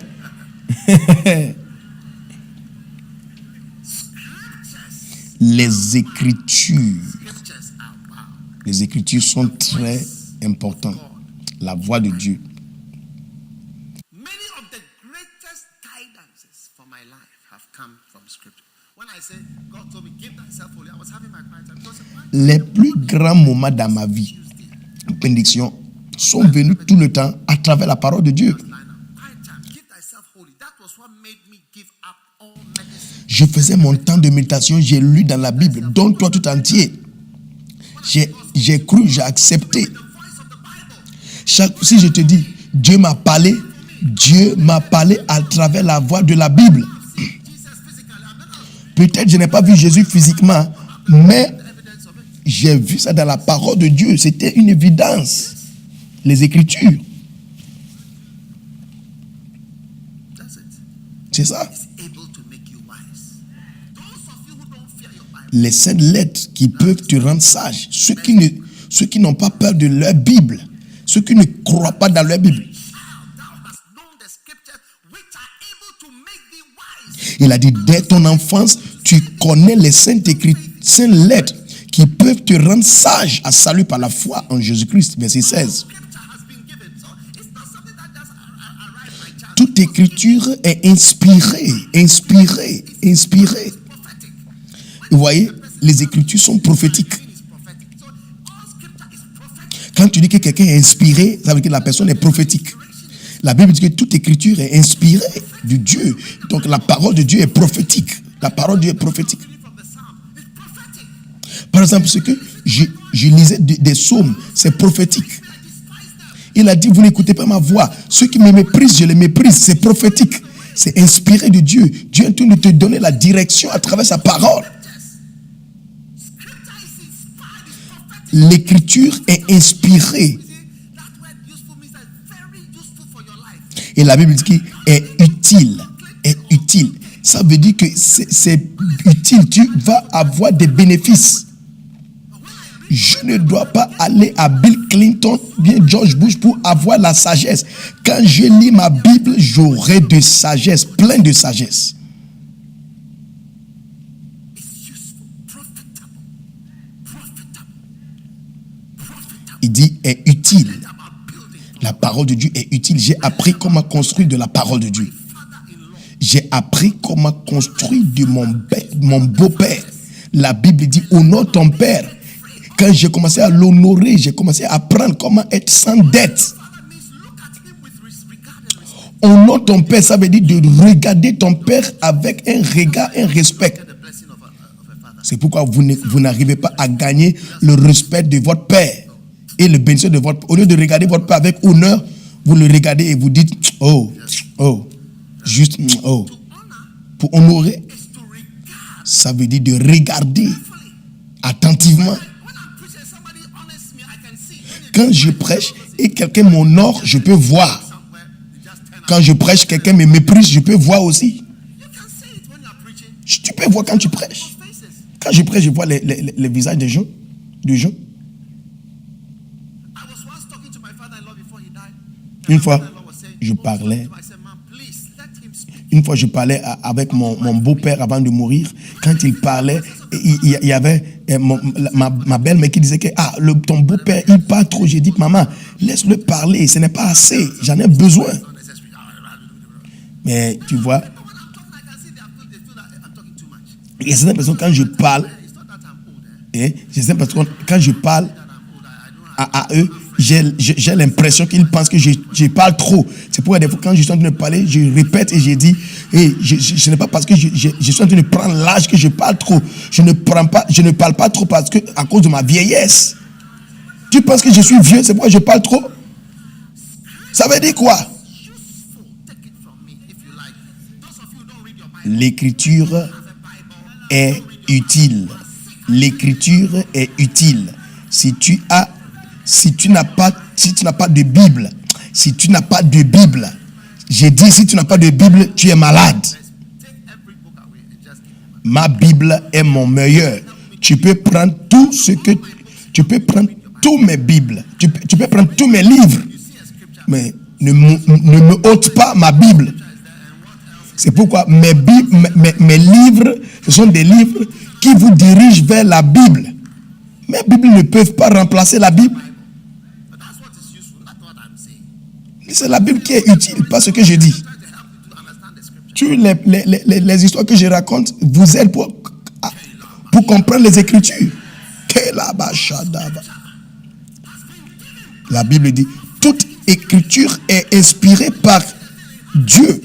Les Écritures sont très importantes. La voix de Dieu. Many of the greatest guidances for my life have come from Scripture. When I say God told me give thyself wholly, I was having my quiet time. Les plus grands moments dans ma vie, bénédiction, sont venus tout le temps à travers la parole de Dieu. Je faisais mon temps de méditation, j'ai lu dans la Bible, donne-toi tout entier. J'ai cru, j'ai accepté. Si je te dis, Dieu m'a parlé à travers la voix de la Bible. Peut-être je n'ai pas vu Jésus physiquement, mais j'ai vu ça dans la parole de Dieu. C'était une évidence. Les Écritures. C'est ça. Les saintes lettres qui peuvent te rendre sage. Ceux qui n'ont pas peur de leur Bible. Ceux qui ne croient pas dans leur Bible. Il a dit, dès ton enfance, tu connais les saintes lettres qui peuvent te rendre sage à salut par la foi en Jésus-Christ. Verset 16. Toute écriture est inspirée. Vous voyez, les écritures sont prophétiques. Quand tu dis que quelqu'un est inspiré, ça veut dire que la personne est prophétique. La Bible dit que toute écriture est inspirée de Dieu. Donc la parole de Dieu est prophétique. La parole de Dieu est prophétique. Par exemple, ce que je lisais des psaumes, c'est prophétique. Il a dit, vous n'écoutez pas ma voix. Ceux qui me méprisent, je les méprise. C'est prophétique. C'est inspiré de Dieu. Dieu est en train de te donner la direction à travers sa parole. L'écriture est inspirée. Et la Bible dit qu'il est utile. Est utile. Ça veut dire que c'est utile. Tu vas avoir des bénéfices. Je ne dois pas aller à Bill Clinton, bien George Bush pour avoir la sagesse. Quand je lis ma Bible, j'aurai de sagesse, plein de sagesse. Il dit est utile. La parole de Dieu est utile. J'ai appris comment construire de la parole de Dieu. J'ai appris comment construire de mon beau-père. La Bible dit honore ton père. Quand j'ai commencé à l'honorer, j'ai commencé à apprendre comment être sans dette. Honore ton père, ça veut dire de regarder ton père avec un regard, un respect. C'est pourquoi vous n'arrivez pas à gagner le respect de votre père et le bénéfice de votre père. Au lieu de regarder votre père avec honneur, vous le regardez et vous dites juste Pour honorer, ça veut dire de regarder attentivement. Quand je prêche et quelqu'un m'honore, je peux voir. Quand je prêche, quelqu'un me méprise, je peux voir aussi. Tu peux voir quand tu prêches. Quand je prêche, je vois les visages des gens. Une fois, je parlais avec mon beau-père avant de mourir. Quand il parlait, il y avait ma belle-mère qui disait que ton beau-père, il parle trop. J'ai dit, maman, laisse-le parler, ce n'est pas assez, j'en ai besoin. Mais tu vois, il y a certaines personnes, quand je parle, à eux, j'ai l'impression qu'ils pensent que je parle trop. C'est pourquoi des fois, quand je suis en train de parler, je répète et je dis, ce n'est pas parce que je suis en train de prendre l'âge que je parle trop. Je ne parle pas trop parce que à cause de ma vieillesse. Tu penses que je suis vieux, c'est pourquoi je parle trop? Ça veut dire quoi? L'écriture est utile. L'écriture est utile. Si tu n'as pas de Bible, j'ai dit, si tu n'as pas de Bible, tu es malade. Ma Bible est mon meilleur. Tu peux prendre tout ce que... Tu peux prendre tous mes Bibles. Tu peux prendre tous mes livres. Mais ne me ôte pas ma Bible. C'est pourquoi mes livres, ce sont des livres qui vous dirigent vers la Bible. Mes Bibles ne peuvent pas remplacer la Bible. C'est la Bible qui est utile, pas ce que je dis. Les histoires que je raconte vous aident pour comprendre les Écritures. La Bible dit, toute Écriture est inspirée par Dieu.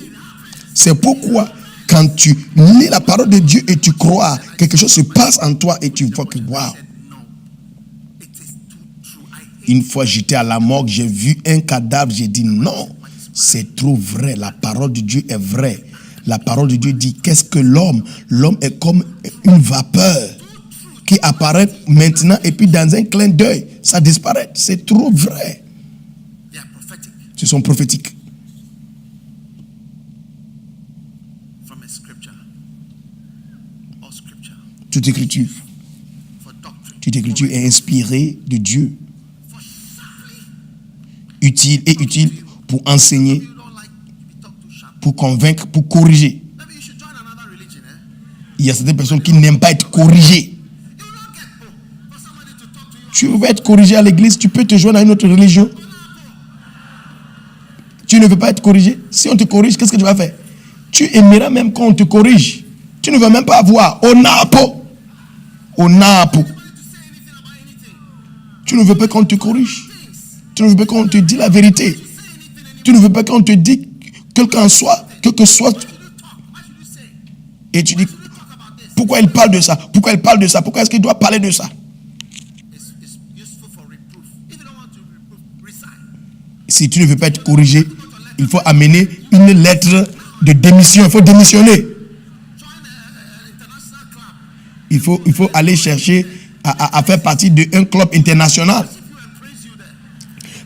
C'est pourquoi quand tu lis la parole de Dieu et tu crois, quelque chose se passe en toi et tu vois que waouh. Une fois j'étais à la morgue, j'ai vu un cadavre, j'ai dit non, c'est trop vrai, la parole de Dieu est vraie. La parole de Dieu dit, qu'est-ce que l'homme? L'homme est comme une vapeur qui apparaît maintenant et puis dans un clin d'œil, ça disparaît. C'est trop vrai. Ce sont prophétiques. Toute écriture est inspirée de Dieu. Utile pour enseigner, pour convaincre, pour corriger. Il y a certaines personnes qui n'aiment pas être corrigées. Tu veux être corrigé à l'église, tu peux te joindre à une autre religion. Tu ne veux pas être corrigé. Si on te corrige, qu'est-ce que tu vas faire? Tu aimeras même quand on te corrige. Tu ne veux même pas avoir au napo. Tu ne veux pas qu'on te corrige. Tu ne veux pas qu'on te dise la vérité. Tu ne veux pas qu'on te dise quel que soit. Et tu dis, pourquoi il parle de ça? Pourquoi il parle de ça? Pourquoi est-ce qu'il doit parler de ça? Si tu ne veux pas être corrigé, il faut amener une lettre de démission. Il faut démissionner. Il faut aller chercher à faire partie d'un club international.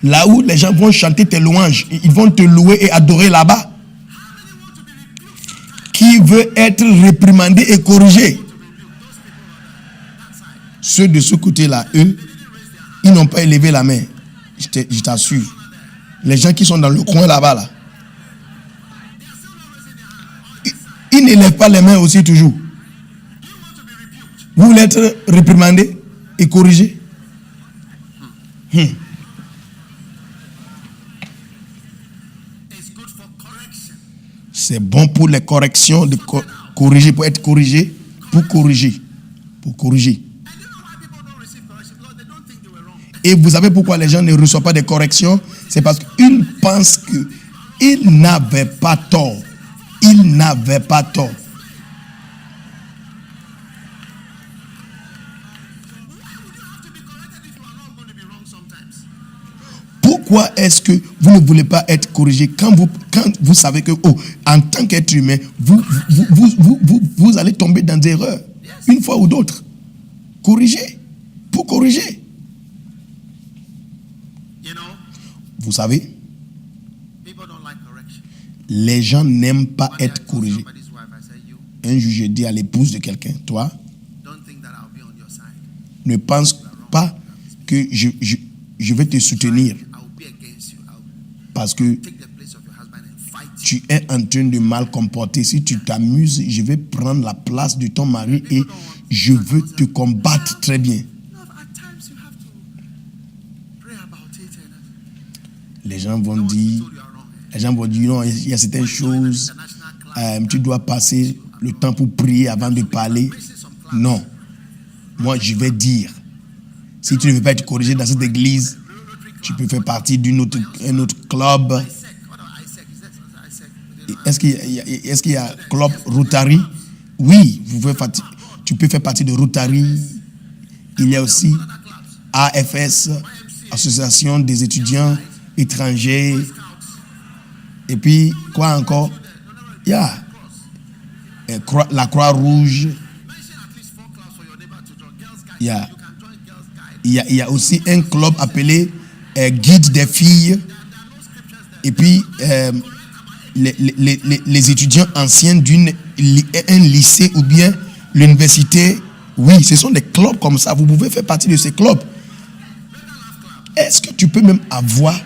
Là où les gens vont chanter tes louanges, ils vont te louer et adorer là-bas. Qui veut être réprimandé et corrigé? Ceux de ce côté-là, eux, ils n'ont pas élevé la main. Je t'assure. Les gens qui sont dans le coin là-bas, là, ils n'élèvent pas les mains aussi toujours. Vous voulez être réprimandé et corrigé? C'est bon pour les corrections, de corriger, pour être corrigé, pour corriger. Et vous savez pourquoi les gens ne reçoivent pas de corrections? C'est parce qu'ils pensent qu'ils n'avaient pas tort. Pourquoi est-ce que vous ne voulez pas être corrigé quand vous savez que en tant qu'être humain, vous allez tomber dans des erreurs une fois ou d'autres? Corriger, pour corriger. Vous savez, les gens n'aiment pas être corrigés. Un jour, je dis à l'épouse de quelqu'un, toi, ne pense pas que je vais te soutenir parce que tu es en train de mal comporter. Si tu t'amuses, je vais prendre la place de ton mari et je veux te combattre très bien. Les gens vont dire, non, il y a certaines choses, tu dois passer le temps pour prier avant de parler. Non. Moi, je vais dire, si tu ne veux pas être corrigé dans cette église, tu peux faire partie d'un autre club. Est-ce qu'il y a club Rotary? Oui, tu peux faire partie de Rotary. Il y a aussi AFS, Association des étudiants étrangers. Et puis, quoi encore? Il y a la Croix-Rouge. Il y a aussi un club appelé Guide des filles. Et puis, les étudiants anciens d'un lycée ou bien l'université, oui, ce sont des clubs comme ça. Vous pouvez faire partie de ces clubs. Est-ce que tu peux même avoir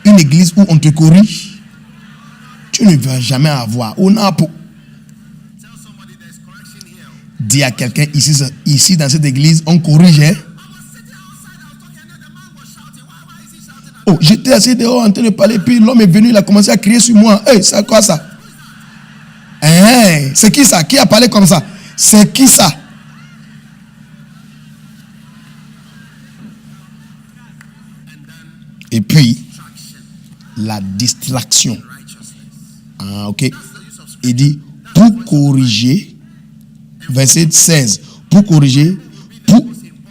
une église où on te corrige? Tu ne vas jamais avoir. On a pour... Dis à quelqu'un ici dans cette église, on corrige. Hein? Oh, j'étais assis dehors en train de parler, puis l'homme est venu, il a commencé à crier sur moi. Hey, c'est quoi ça? Hey, c'est qui ça? Qui a parlé comme ça? C'est qui ça? Et puis, la distraction. Ah, ok. Il dit, pour corriger, verset 16, pour corriger, pour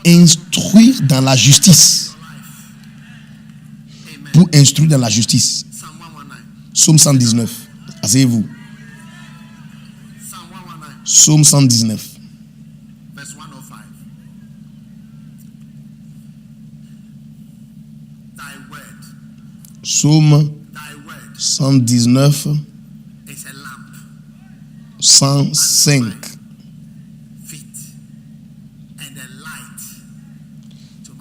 instruire dans la justice. Pour instruire dans la justice. Psaume 119. Asseyez-vous. Psaume 119. Psaume 119, 105.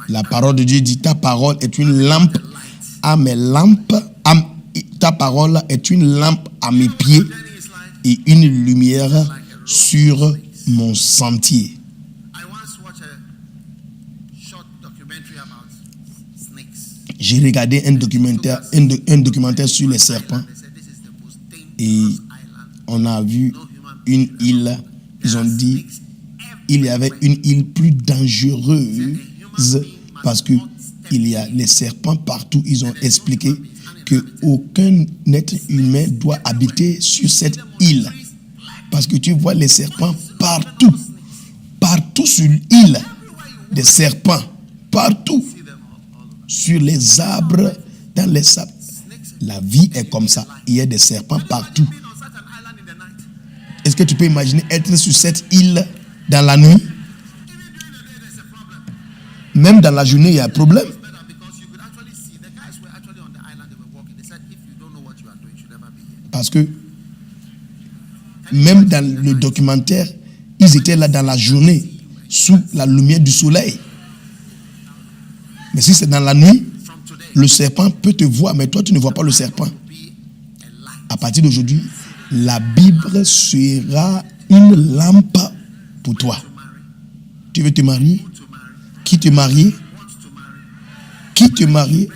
La parole de Dieu dit, ta parole est une lampe à mes lampes. Ta parole est une lampe à mes pieds et une lumière sur mon sentier. J'ai regardé un documentaire sur les serpents et on a vu une île. Ils ont dit il y avait une île plus dangereuse parce que il y a les serpents partout. Ils ont expliqué que aucun être humain doit habiter sur cette île parce que tu vois les serpents partout sur l'île, des serpents partout. Sur les arbres, dans les sables. La vie est comme ça. Il y a des serpents partout. Est-ce que tu peux imaginer être sur cette île dans la nuit? Même dans la journée, il y a un problème. Parce que même dans le documentaire, ils étaient là dans la journée, sous la lumière du soleil. Mais si c'est dans la nuit, le serpent peut te voir, mais toi, tu ne vois pas le serpent. À partir d'aujourd'hui, la Bible sera une lampe pour toi. Tu veux te marier? Qui te marie? Qui te marie?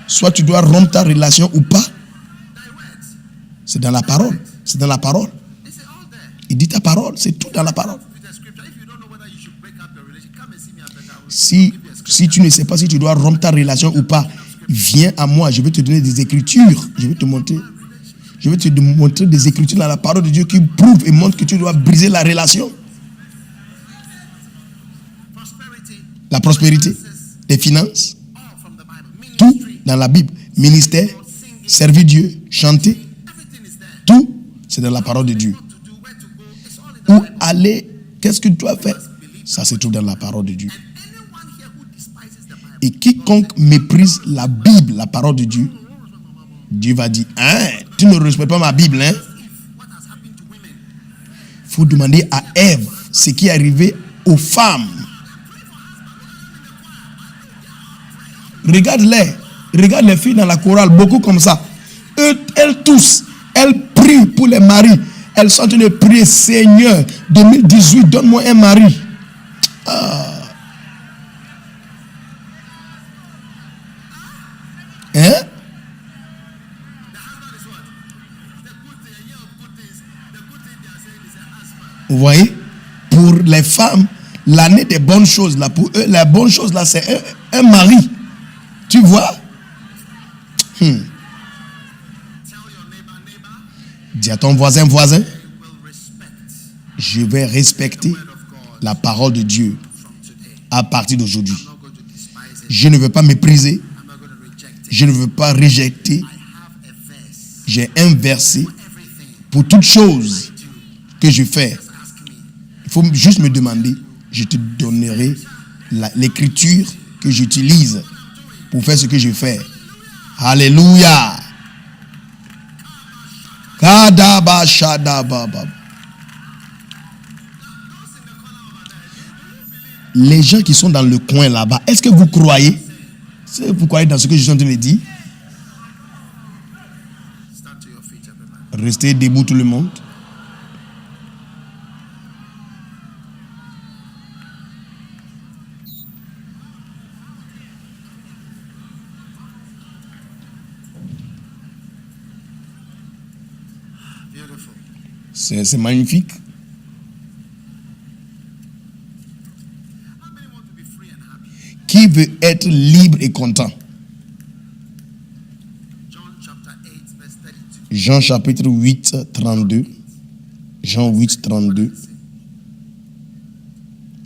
Soit tu dois rompre ta relation ou pas. C'est dans la parole. C'est dans la parole. Il dit ta parole, c'est tout dans la parole. Si tu ne sais pas si tu dois rompre ta relation ou pas, viens à moi, je vais te donner des écritures. Je vais te montrer des écritures dans la parole de Dieu qui prouvent et montrent que tu dois briser la relation. La prospérité, les finances, tout dans la Bible. Ministère, servir Dieu, chanter, tout, c'est dans la parole de Dieu. Où aller, qu'est-ce que tu dois faire? Ça se trouve dans la parole de Dieu. Et quiconque méprise la Bible, la parole de Dieu, Dieu va dire, hein, tu ne respectes pas ma Bible, hein? Il faut demander à Ève ce qui est arrivé aux femmes. Regarde les filles dans la chorale, beaucoup comme ça. Elles tous, elles prient pour les maris. Elles sont en train de prier, Seigneur, 2018, donne-moi un mari. Hein? Vous voyez? Pour les femmes, l'année des bonnes choses, là, pour eux, la bonne chose, là, c'est un mari. Tu vois? Dis à ton voisin, je vais respecter la parole de Dieu à partir d'aujourd'hui. Je ne veux pas mépriser. Je ne veux pas rejeter. J'ai un verset pour toute chose que je fais. Il faut juste me demander. Je te donnerai l'écriture que j'utilise pour faire ce que je fais. Alléluia. Les gens qui sont dans le coin là-bas, est-ce que vous croyez? Est-ce que vous croyez dans ce que je suis en train de dire? Restez debout tout le monde. C'est magnifique. Qui veut être libre et content? Jean chapitre 8, 32. Jean 8, 32.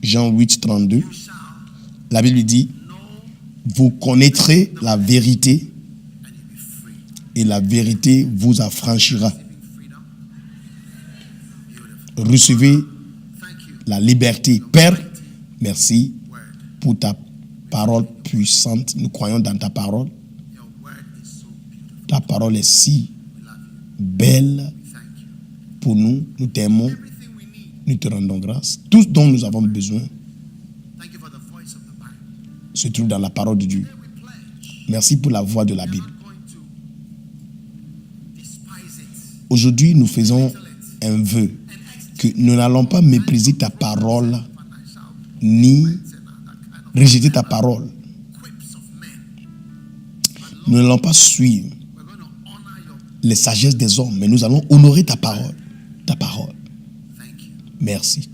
Jean 8, 32. La Bible dit, vous connaîtrez la vérité et la vérité vous affranchira. Recevez la liberté. Père, merci pour ta parole puissante. Nous croyons dans ta parole. Ta parole est si belle pour nous. Nous t'aimons. Nous te rendons grâce. Tout ce dont nous avons besoin se trouve dans la parole de Dieu. Merci pour la voix de la Bible. Aujourd'hui, nous faisons un vœu que nous n'allons pas mépriser ta parole ni rejeter ta parole. Nous n'allons pas suivre les sagesses des hommes, mais nous allons honorer ta parole. Ta parole. Merci.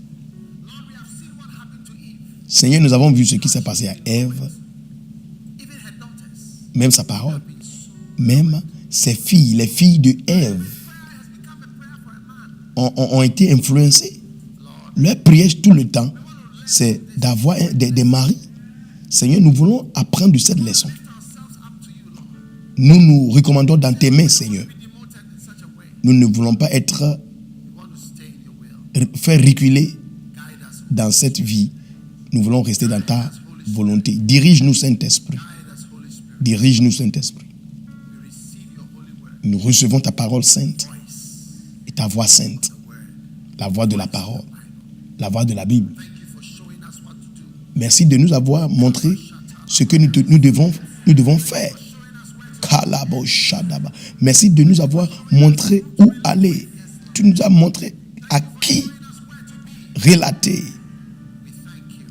Seigneur, nous avons vu ce qui s'est passé à Ève. Même sa parole. Même ses filles, les filles de Ève, ont été influencées. Leur prière tout le temps, c'est d'avoir des maris. Seigneur, nous voulons apprendre de cette leçon. Nous nous recommandons dans tes mains, Seigneur. Nous ne voulons pas être fait reculer dans cette vie. Nous voulons rester dans ta volonté. Dirige-nous, Saint-Esprit. Dirige-nous, Saint-Esprit. Nous recevons ta parole sainte et ta voix sainte. La voix de la parole. La voix de la Bible. Merci de nous avoir montré ce que nous devons faire. Merci de nous avoir montré où aller. Tu nous as montré à qui relater,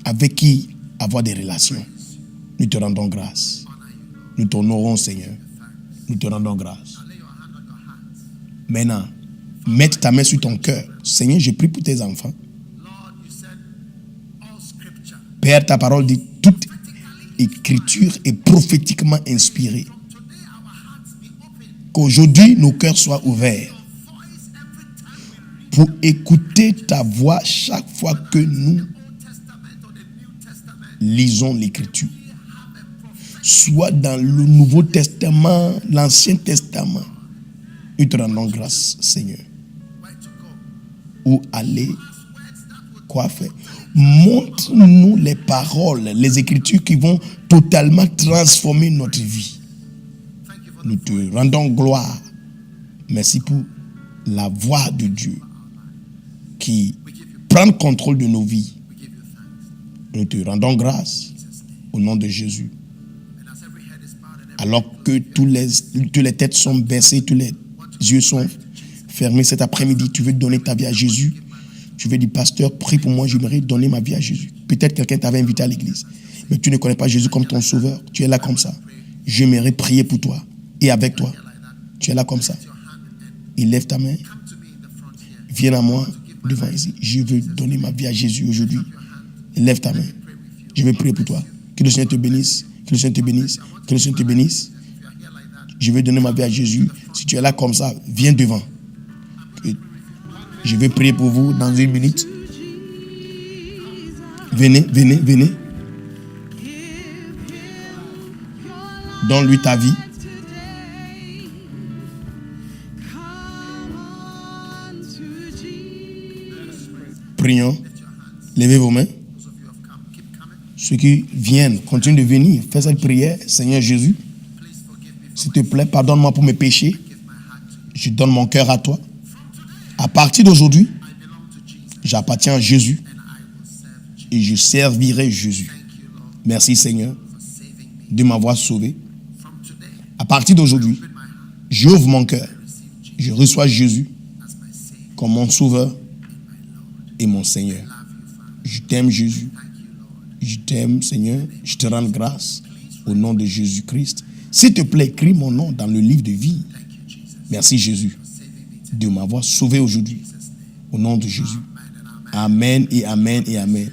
avec qui avoir des relations. Nous te rendons grâce. Nous t'honorons, Seigneur. Nous te rendons grâce. Maintenant, mette ta main sur ton cœur. Seigneur, je prie pour tes enfants. Père, ta parole dit toute écriture est prophétiquement inspirée. Qu'aujourd'hui, nos cœurs soient ouverts pour écouter ta voix chaque fois que nous lisons l'écriture. Soit dans le Nouveau Testament, l'Ancien Testament. Nous te rendons grâce, Seigneur. Où aller? Quoi faire? Montre-nous les paroles, les écritures qui vont totalement transformer notre vie. Nous te rendons gloire. Merci pour la voix de Dieu qui prend contrôle de nos vies. Nous te rendons grâce au nom de Jésus. Alors que toutes les têtes sont baissées, tous les yeux sont fermés cet après-midi, tu veux donner ta vie à Jésus. Tu veux dire, pasteur, prie pour moi, j'aimerais donner ma vie à Jésus. Peut-être quelqu'un t'avait invité à l'église, mais tu ne connais pas Jésus comme ton sauveur. Tu es là comme ça. J'aimerais prier pour toi et avec toi. Tu es là comme ça. Il lève ta main. Viens à moi devant ici. Je veux donner ma vie à Jésus aujourd'hui. Lève ta main. Je vais prier pour toi. Que le Seigneur te bénisse. Que le Seigneur te bénisse. Que le Seigneur te bénisse. Je vais donner ma vie à Jésus. Si tu es là comme ça, viens devant. Je vais prier pour vous dans 1 minute. Venez, venez, venez. Donne-lui ta vie. Prions. Levez vos mains. Ceux qui viennent, continuent de venir. Fais cette prière. Seigneur Jésus, s'il te plaît, pardonne-moi pour mes péchés. Je donne mon cœur à toi. À partir d'aujourd'hui, j'appartiens à Jésus et je servirai Jésus. Merci Seigneur de m'avoir sauvé. À partir d'aujourd'hui, j'ouvre mon cœur. Je reçois Jésus comme mon sauveur et mon Seigneur. Je t'aime Jésus. Je t'aime Seigneur. Je te rends grâce au nom de Jésus-Christ. S'il te plaît, écris mon nom dans le livre de vie. Merci Jésus de m'avoir sauvé aujourd'hui. Au nom de Jésus. Amen et amen et amen.